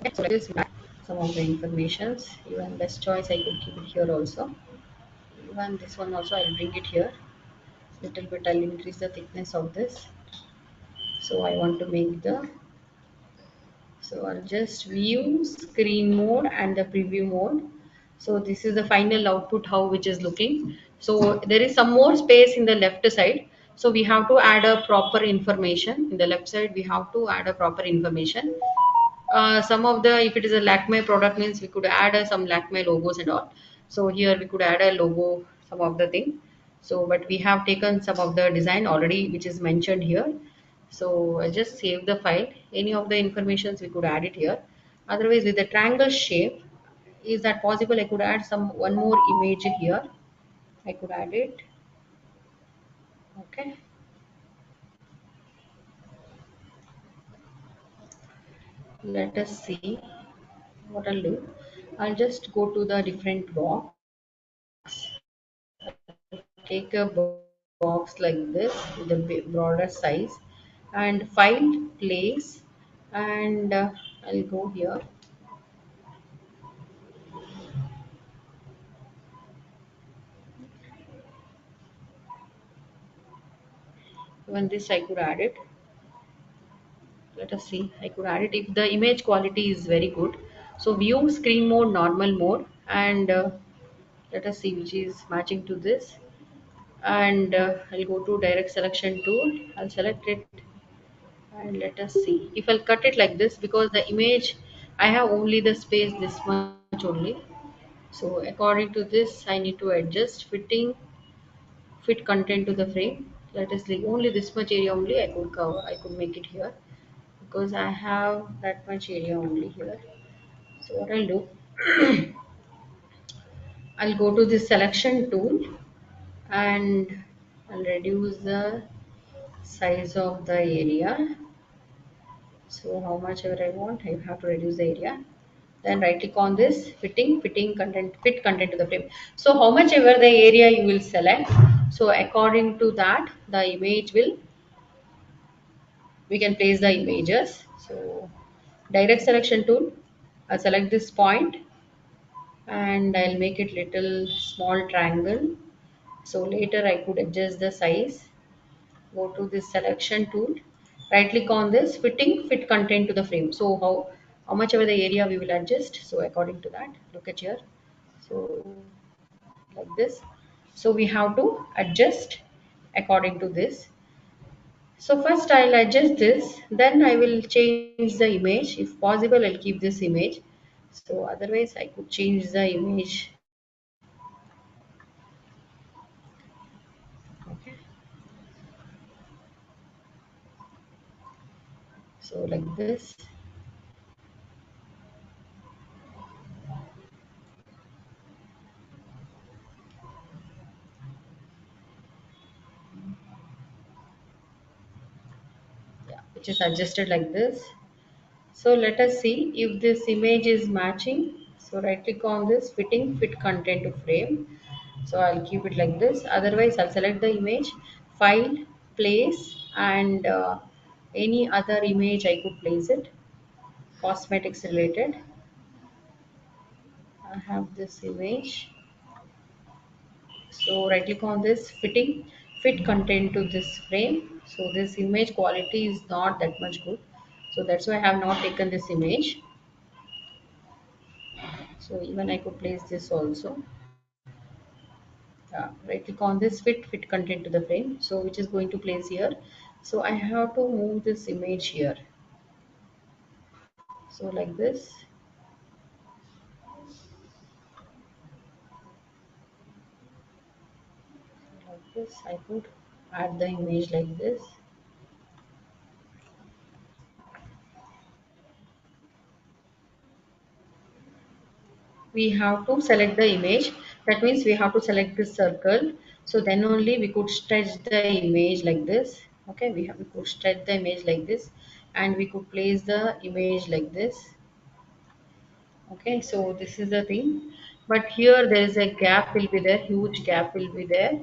Okay, so like this, some of the informations. Even best choice I could keep it here also. Even this one also I'll bring it here. Little bit I'll increase the thickness of this. So I want to make the, so I'll just view, screen mode, and the preview mode. So this is the final output how which is looking. So there is some more space in the left side. So we have to add a proper information in the left side. We have to add a proper information. Some of the, if it is a Lakme product, means we could add some Lakme logos and all. So here we could add a logo, some of the thing. So but we have taken some of the design already which is mentioned here. So I just save the file. Any of the informations we could add it here. Otherwise with the triangle shape, is that possible? I could add some one more image here. I could add it. Okay. Let us see what I'll do. I'll just go to the different box. Take a box like this with a broader size, and file, place, and I'll go here. Even this I could add it. Let us see, I could add it if the image quality is very good. So view, screen mode, normal mode, and let us see which is matching to this. And I'll go to direct selection tool. I'll select it, and let us see if I'll cut it like this, because the image I have only the space this much only. So according to this I need to adjust fitting, fit content to the frame. Let us leave only this much area only I could cover, I could make it here, because I have that much area only here. So what I'll do, I'll go to this selection tool, and I'll reduce the size of the area. So how much ever I want, I have to reduce the area. Then right click on this fitting content, fit content to the frame. So how much ever the area you will select, so according to that the image will, we can place the images. So direct selection tool, I'll select this point, and I'll make it little small triangle. So later I could adjust the size. Go to this selection tool, right click on this fitting, fit content to the frame. So how much ever the area we will adjust, so according to that, look at here. So like this. So we have to adjust according to this. So first I'll adjust this, then I will change the image. If possible, I'll keep this image. So otherwise I could change the image. Okay. So like this. Yeah, which is adjusted like this. So let us see if this image is matching. So right click on this fitting, fit content to frame. So I'll keep it like this. Otherwise I'll select the image, file, place, and any other image I could place it. Cosmetics related. I have this image. So right click on this fitting, fit content to this frame. So this image quality is not that much good. So that's why I have not taken this image. So even I could place this also. Right click on this fit content to the frame, so which is going to place here. So I have to move this image here, so like this. Like this I could add the image like this. We have to select the image, that means we have to select this circle. So then only we could stretch the image like this. Okay, we could stretch the image like this, and we could place the image like this. Okay, so this is the thing, but here there is a gap will be there, huge gap will be there.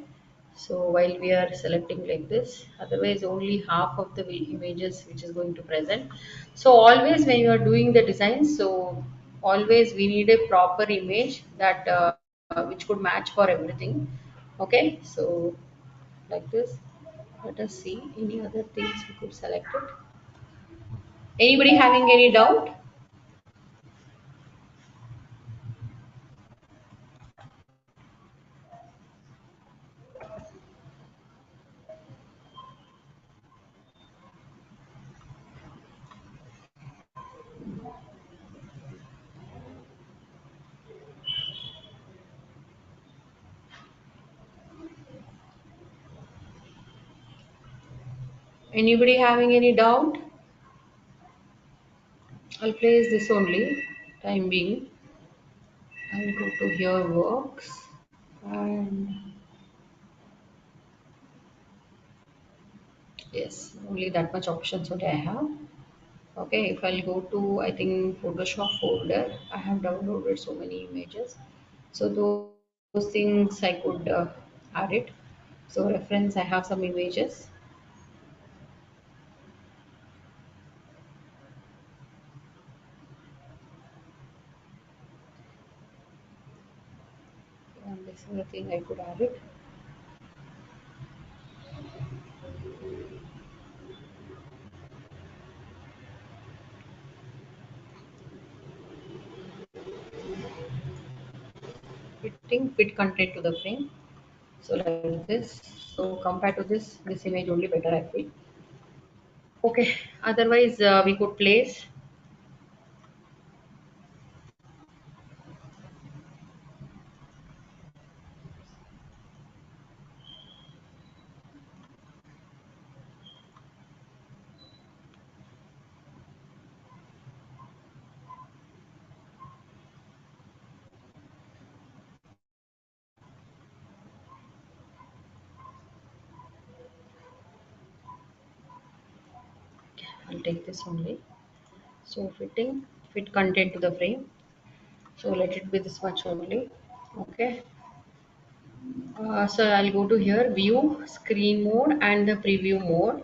So while we are selecting like this, otherwise only half of the images which is going to present. So always when you are doing the design, so always we need a proper image that which could match for everything. Okay, so like this. Let us see any other things we could select it. Anybody having any doubt? Anybody having any doubt? I'll place this only, time being. I'll go to here works, and yes, only that much options only I have. Okay, if I'll go to, I think, Photoshop folder, I have downloaded so many images. So those things I could add it. So reference, I have some images. This is the thing I could add it. Fitting fit content to the frame. So like this. So compared to this image only better I feel. Okay. Otherwise, we could place. I'll take this only. So fitting fit content to the frame. So let it be this much only. Okay. So I'll go to here view screen mode and the preview mode.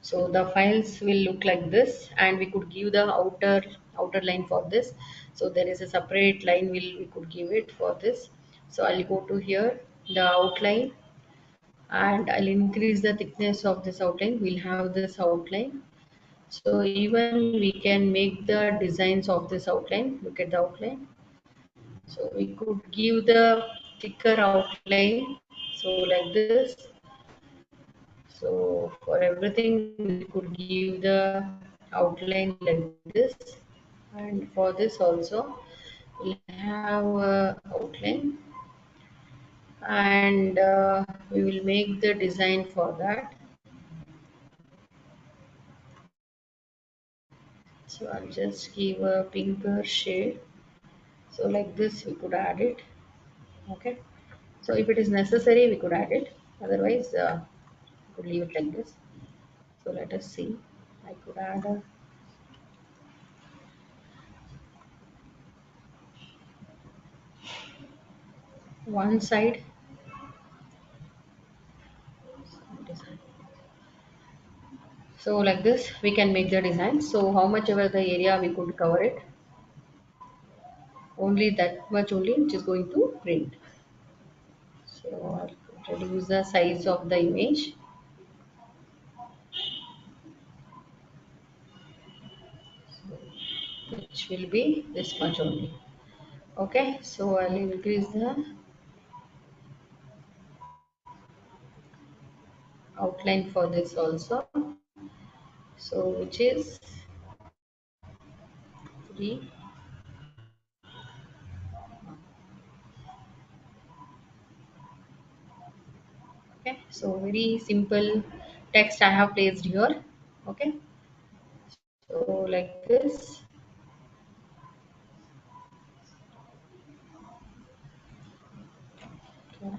So the files will look like this, and we could give the outer line for this. So there is a separate line we could give it for this. So I'll go to here the outline, and I'll increase the thickness of this outline. We'll have this outline. So even we can make the designs of this outline. Look at the outline. So we could give the thicker outline. So like this. So for everything we could give the outline like this, and for this also we have a outline, and we will make the design for that. So I'll just give a pinker shade. So like this we could add it. Okay. So if it is necessary we could add it. Otherwise we could leave it like this. So let us see. I could add a one side design. So like this we can make the design. So how much ever the area we could cover it, only that much only which is going to print. So I'll reduce the size of the image, which will be this much only. Okay, so I'll increase the outline for this also. So which is 3. Okay, so very simple text I have placed here. Okay, so like this. Okay.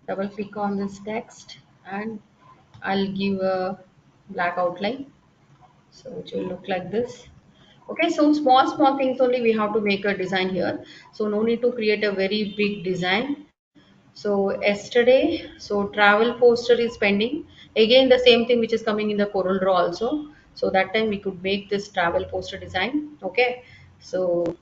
Double click on this text, and I'll give a black outline, so it will look like this. Okay, so small things only we have to make a design here, so no need to create a very big design. So yesterday, so travel poster is pending, again the same thing which is coming in the Coral Draw also. So that time we could make this travel poster design. Okay, so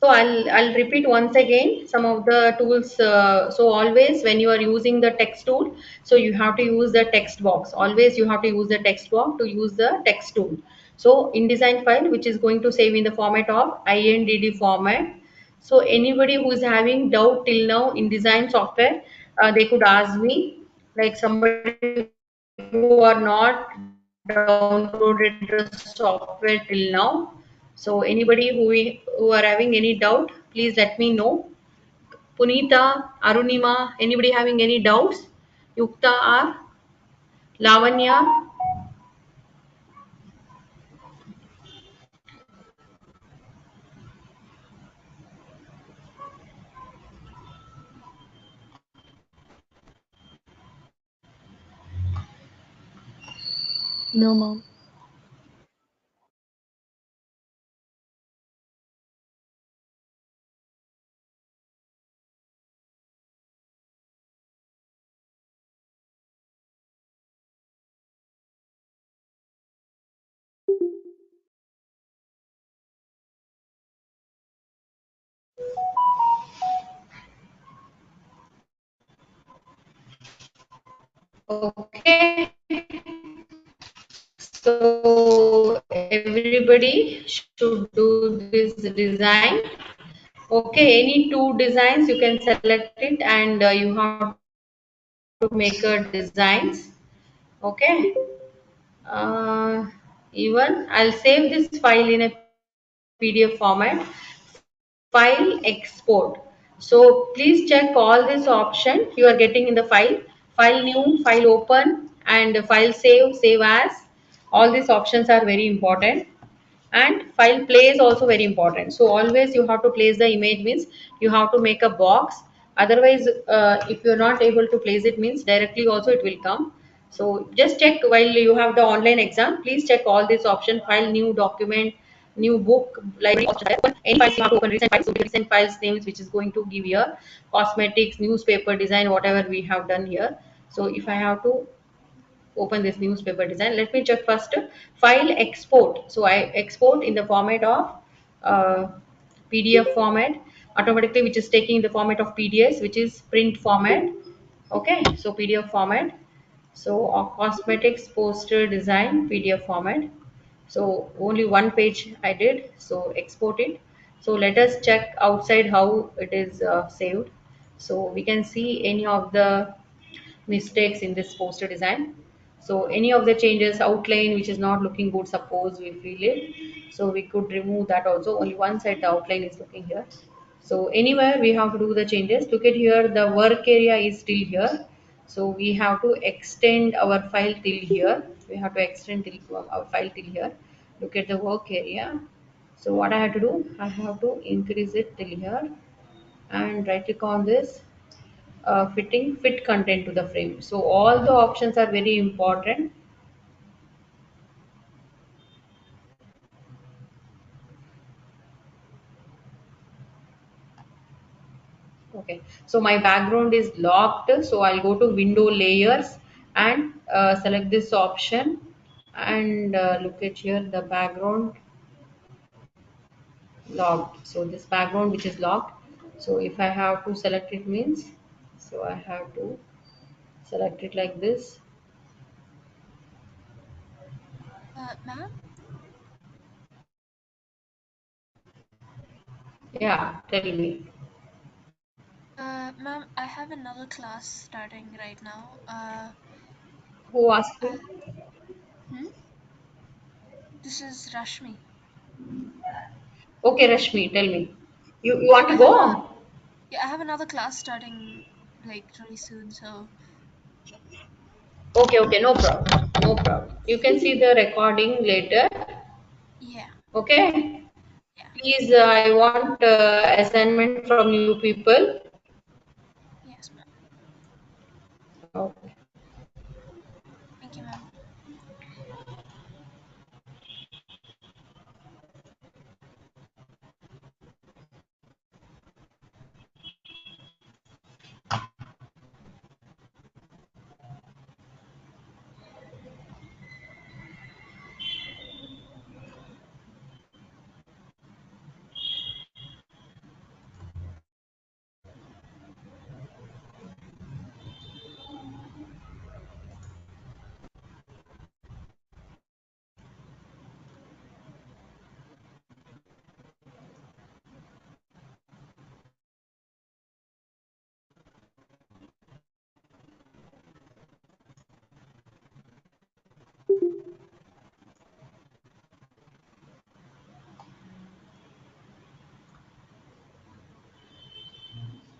I'll repeat once again some of the tools. So always when you are using the text tool, so you have to use the text box. Always you have to use the text box to use the text tool. So InDesign file, which is going to save in the format of INDD format. So anybody who is having doubt till now in design software, they could ask me, like somebody who are not downloaded the software till now. So anybody who are having any doubt, please let me know. Punita, Arunima, anybody having any doubts? Yukta R, Lavanya. No, Mom. Okay, so everybody should do this design. Okay, any two designs you can select it, and you have to make a designs. Okay, even I'll save this file in a PDF format. File export. So please check all this option you are getting in the file new, file open, and file save as. All these options are very important, and file play is also very important. So always you have to place the image, means you have to make a box. Otherwise if you're not able to place it, means directly also it will come. So just check while you have the online exam, please check all this option: file new, document, new book, library options are there. Open any files you have to open, recent files, so recent files names which is going to give here cosmetics, newspaper design, whatever we have done here. So if I have to open this newspaper design, let me check first file export. So I export in the format of uh, PDF format automatically, which is taking the format of PDS, which is print format. Okay, so PDF format. So cosmetics poster design PDF format. So only one page I did, so export it. So let us check outside how it is saved. So we can see any of the mistakes in this poster design. So any of the changes, outline which is not looking good, suppose we feel it, so we could remove that also. Only one side the outline is looking here. So anywhere we have to do the changes. Look at here, the work area is still here. So we have to extend our file till here. We have to extend till our file till here. Look at the work area. So what I have to do, I have to increase it till here, and right click on this, fitting fit content to the frame. So all the options are very important. Okay, so my background is locked, so I'll go to window layers and select this option, and look at here, the background locked. So this background which is locked, so if I have to select it, means so I have to select it like this. Ma'am, Yeah, tell me. ma'am, I have another class starting right now. Who asked I, you? hmm? This is Rashmi. Okay, Rashmi, tell me. You Yeah, want to go? I have another class starting like really soon. So Okay, okay, no problem. No problem. You can see the recording later. yeah, Okay. yeah, Please, I want assignment from you people. yes, ma'am. Okay. Thank you, ma'am.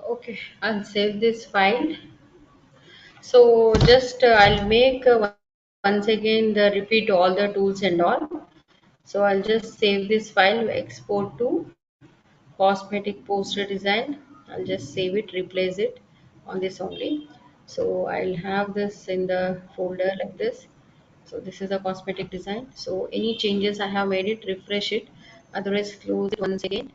Okay. I'll save this file. So just I'll make once again the repeat all the tools and all. So I'll just save this file, export to cosmetic poster design. I'll just save it, replace it on this only. So I'll have this in the folder like this. So this is a cosmetic design. So any changes I have made it, refresh it. Otherwise close it once again.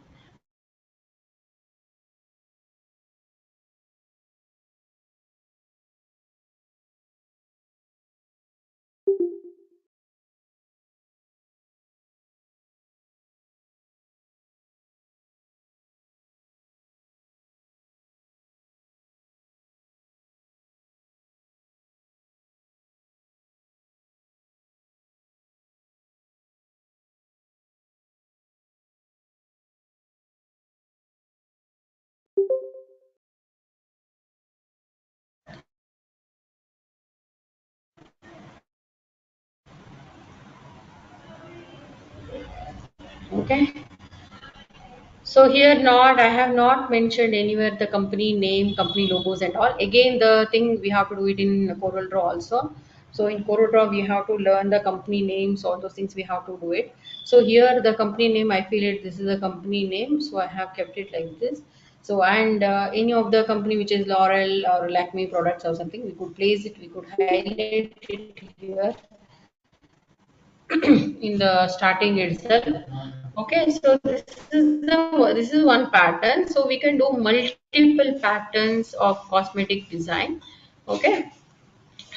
Okay. So here not I have not mentioned anywhere the company name, company logos and all. Again, the thing we have to do it in Corel Draw also. So in Corel Draw we have to learn the company names, all those things we have to do it. So here the company name, I feel it this is a company name, so I have kept it like this. So and any of the company which is Laurel or Lakme products or something, we could place it, we could highlight it here in the starting itself. Okay, so this is one pattern. So we can do multiple patterns of cosmetic design. Okay,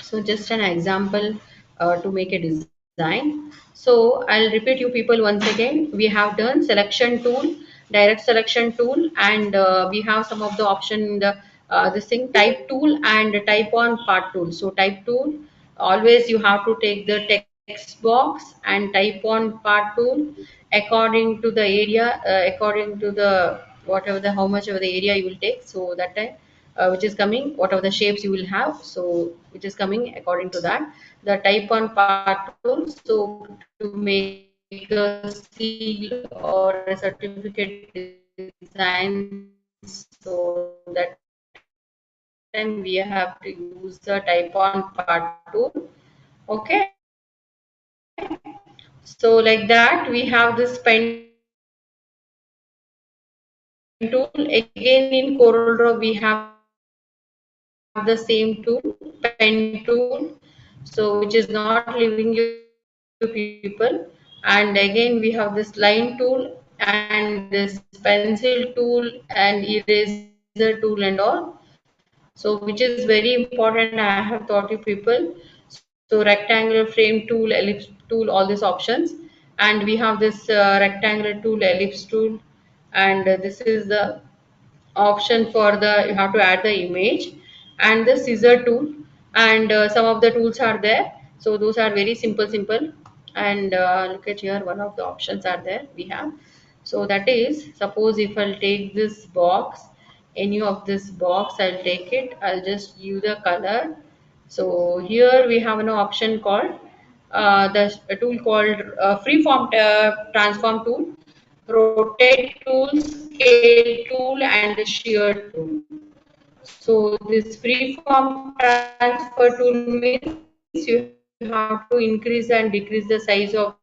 so just an example to make a design. So I'll repeat you people once again. We have done selection tool, direct selection tool, and we have some of the option in the this thing type tool and type on part tool. So type tool, always you have to take the text box and type on part tool according to the area, according to the whatever the how much of the area you will take. So that time which is coming whatever the shapes you will have, so which is coming according to that, the type on part tool. So to make a seal or a certificate design, so that time we have to use the type on part tool. Okay, so like that we have this pen tool. Again in Corel Draw we have this pen tool. So we have this pen tool. Again in Corel Draw we have this pen tool. So which is not leaving you people, and again we have the same tool, pen tool. So which is not leaving you people, and again we have this line tool and this pencil tool and eraser tool and all. So which is very important, I have taught you people. So rectangular frame tool, ellipse tool, all these options, and we have this rectangular tool, ellipse tool, and this is the option for the you have to add the image, and the scissor tool, and some of the tools are there. So those are very simple, and look at here, one of the options are there. We have, so that is, suppose if I'll take this box, any of this box, I'll take it, I'll just give the color. So here we have an option called the tool called freeform transform tool, rotate tool, scale tool, and the shear tool. So this freeform transfer tool means you have to increase and decrease the size of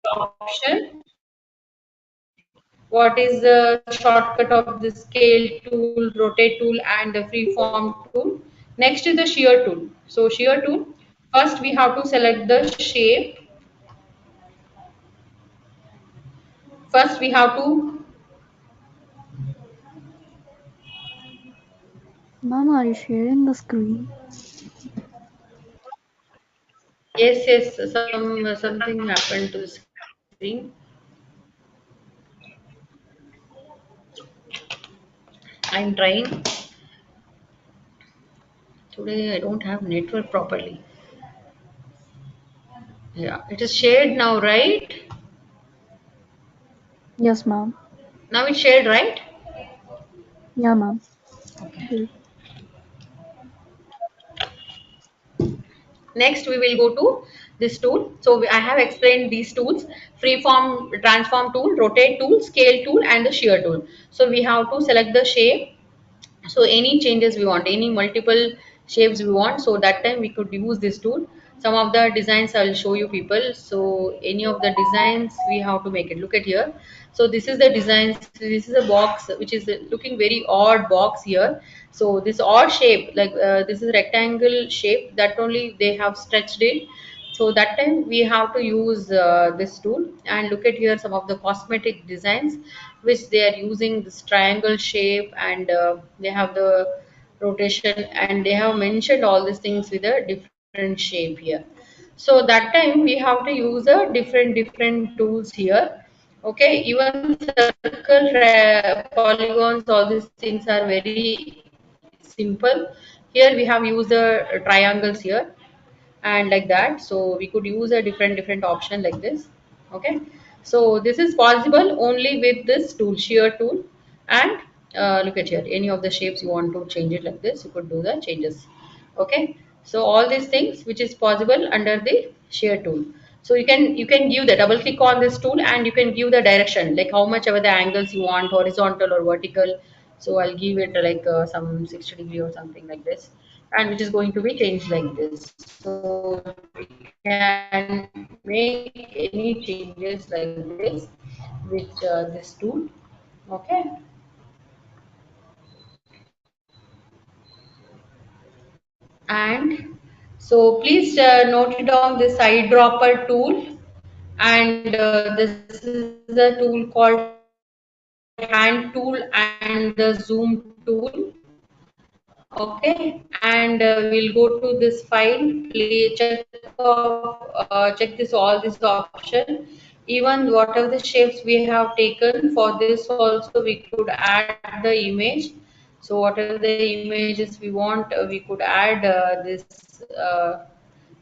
the option. What is the shortcut of the scale tool, rotate tool, and the freeform tool? Next is the shear tool. So shear tool, first we have to select the shape. First we have to, Ma'am, are you sharing the screen? yes, something happened to the screen. I'm trying. Today I don't have network properly. Yeah, it is shared now, right? Yes, ma'am. Now it's shared, right? Yeah, ma'am. Okay. Wait. Next, we will go to this tool. So I have explained these tools: freeform transform tool, rotate tool, scale tool, and the shear tool. So we have to select the shape. So any changes we want, any multiple shapes we want, so that time we could use this tool. Some of the designs I'll show you people. So any of the designs we have to make it. Look at here. So this is the designs. This is a box which is looking very odd box here. So this odd shape, like this is rectangle shape, that only they have stretched it. So that time we have to use this tool. And look at here some of the cosmetic designs which they are using this triangle shape, and they have the rotation, and they have mentioned all these things with a different shape here. So that time we have to use a different tools here. Okay, even circle, polygons, all these things are very simple. Here we have used the triangles here, and like that, so we could use a different option like this. Okay, so this is possible only with this tool, shear tool. And look at here, any of the shapes you want to change it like this, you could do the changes. Okay, so all these things which is possible under the shear tool. So you can give the double click on this tool, and you can give the direction, like how much ever the angles you want, horizontal or vertical. So I'll give it like some 60 degree or something like this, and which is going to be changed like this. So we can make any changes like this with this tool. Okay, and so please note it down, this eyedropper tool. And this is a tool called hand tool and the zoom tool. Okay, and we'll go to this file, check this all this option. Even whatever the shapes we have taken, for this also we could add the image. So whatever the images we want, we could add this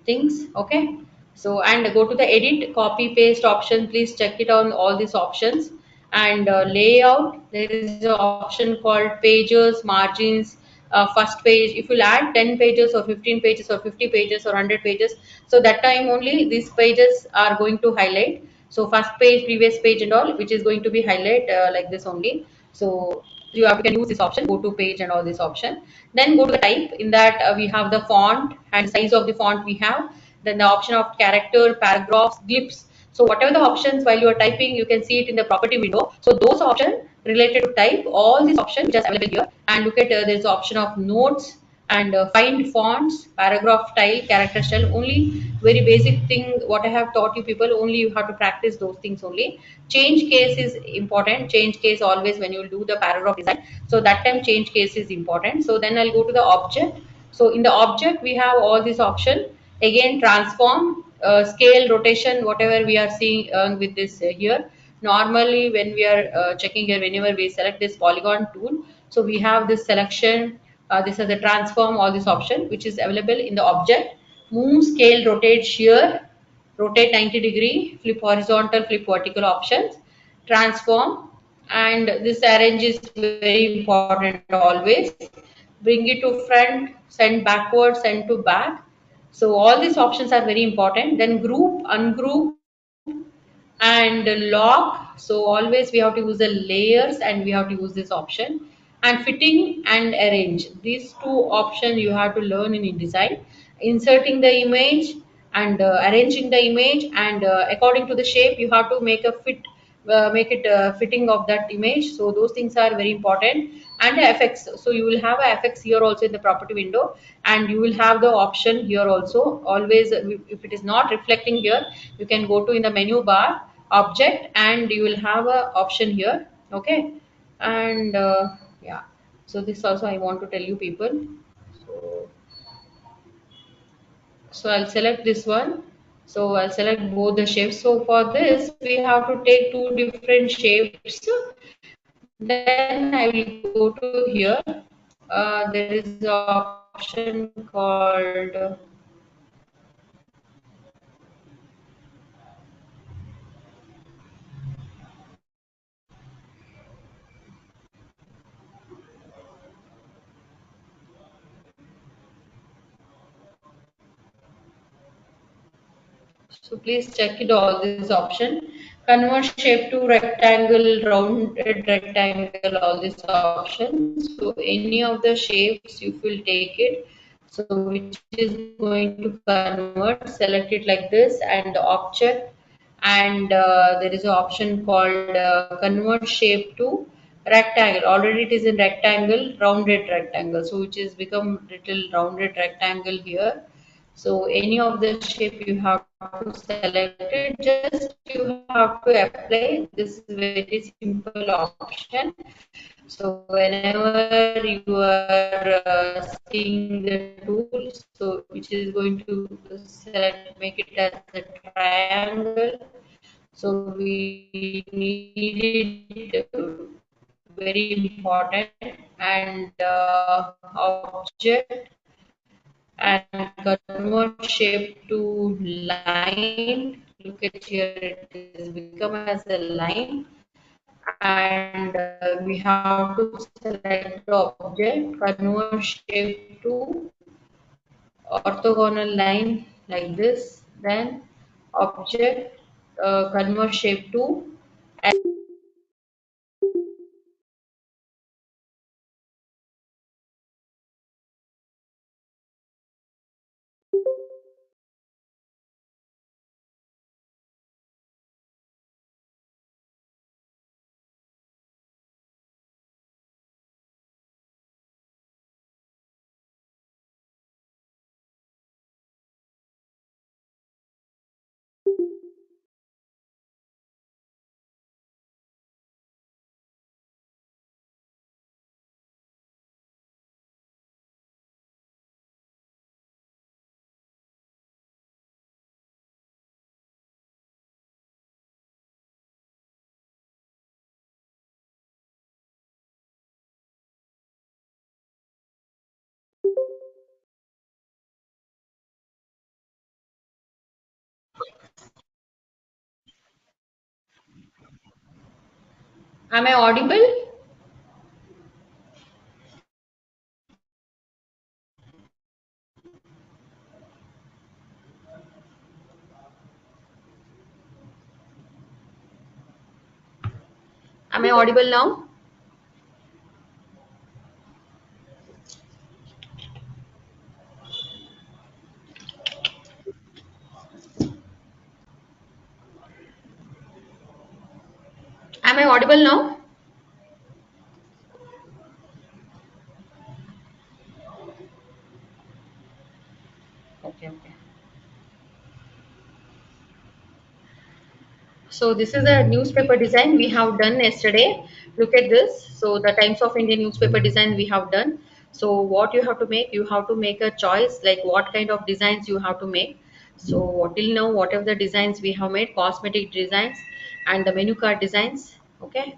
things. Okay, so and go to the edit copy paste option, please check it on all these options. And layout, there is an option called pages, margins, first page. If you'll add 10 pages or 15 pages or 50 pages or 100 pages, so that time only these pages are going to highlight. So first page, previous page and all, which is going to be highlight like this only. So you have, you can use this option, go to page and all this option. Then go to the type. In that we have the font and size of the font we have. Then the option of character, paragraphs, glyphs. So whatever the options while you are typing, you can see it in the property window. So those options related to type, all these options which are available here. And look at there's the option of notes and find fonts, paragraph style, character style. Only very basic thing what I have taught you people, only you have to practice those things only. Change case is important. Change case always when you will do the paragraph design, so that time change case is important. So then I'll go to the object. So in the object we have all these option. Again, transform, scale, rotation, whatever we are seeing with this here. Normally when we are checking here, whenever we select this polygon tool, so we have this selection, this is the transform, all this option which is available in the object. Move, scale, rotate, shear, rotate 90-degree, flip horizontal, flip vertical options, transform. And this arrange is very important always. Bring it to front, send backward, send to back. So all these options are very important. Then group, ungroup, and lock. So always we have to use the layers, and we have to use this option. And fitting and arrange, these two options you have to learn in InDesign. Inserting the image and arranging the image, and according to the shape you have to make a fit, make it fitting of that image. So those things are very important. And the effects, so you will have a effects here also in the property window. And you will have the option here also. Always if it is not reflecting here, you can go to in the menu bar, object, and you will have a option here. Okay, and yeah, so this also I want to tell you people. So I'll select this one. So I'll select both the shapes. So for this we have to take two different shapes. Then I will go to here. There is an option called so please check it all this option. Convert shape to rectangle, rounded rectangle, all these options. So any of the shapes you will take it. So which is going to convert, select it like this, and the object. And there is an option called convert shape to rectangle. Already it is in rectangle, rounded rectangle, so which is become little rounded rectangle here. So any of the shape you have to select it, just you have to apply. This is very simple option. So whenever you are seeing the tool, so which is going to select, make it as a triangle. So we need it very important. And object, and convert shape to line. Look at here, it is become as a line. And we have to select the object, convert shape to orthogonal line like this. Then object, convert shape to Am I audible? Am I audible now? Am I audible now? Okay, okay. So this is a newspaper design we have done yesterday. Look at this. So the Times of India newspaper design we have done. So what you have to make? You have to make a choice like what kind of designs you have to make. So till now, whatever the designs we have made, cosmetic designs and the menu card designs. Okay.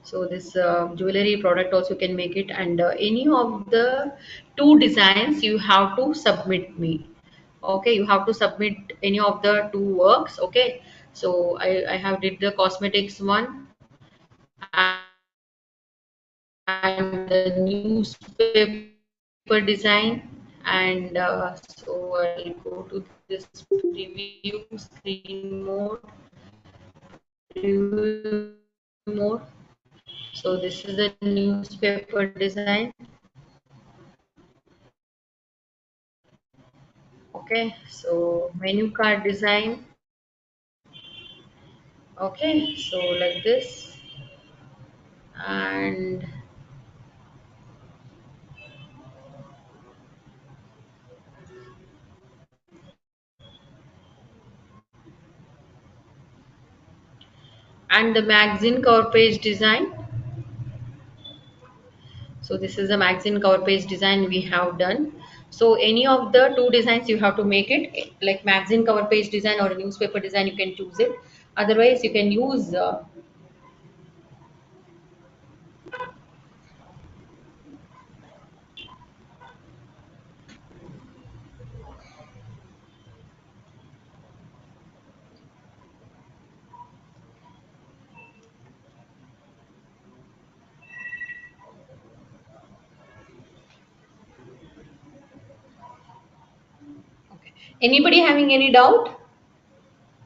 So this jewelry product also can make it, and any of the two designs you have to submit me. Okay, you have to submit any of the two works. Okay, so I have did the cosmetics one and the newspaper design, and so I'll go to this preview screen mode, preview mode. So this is the newspaper design. Okay, so menu card design. Okay, so like this, and the magazine cover page design. So this is a magazine cover page design we have done. So any of the two designs you have to make it like magazine cover page design or a newspaper design, you can choose it. Otherwise you can use okay. Anybody having any doubt?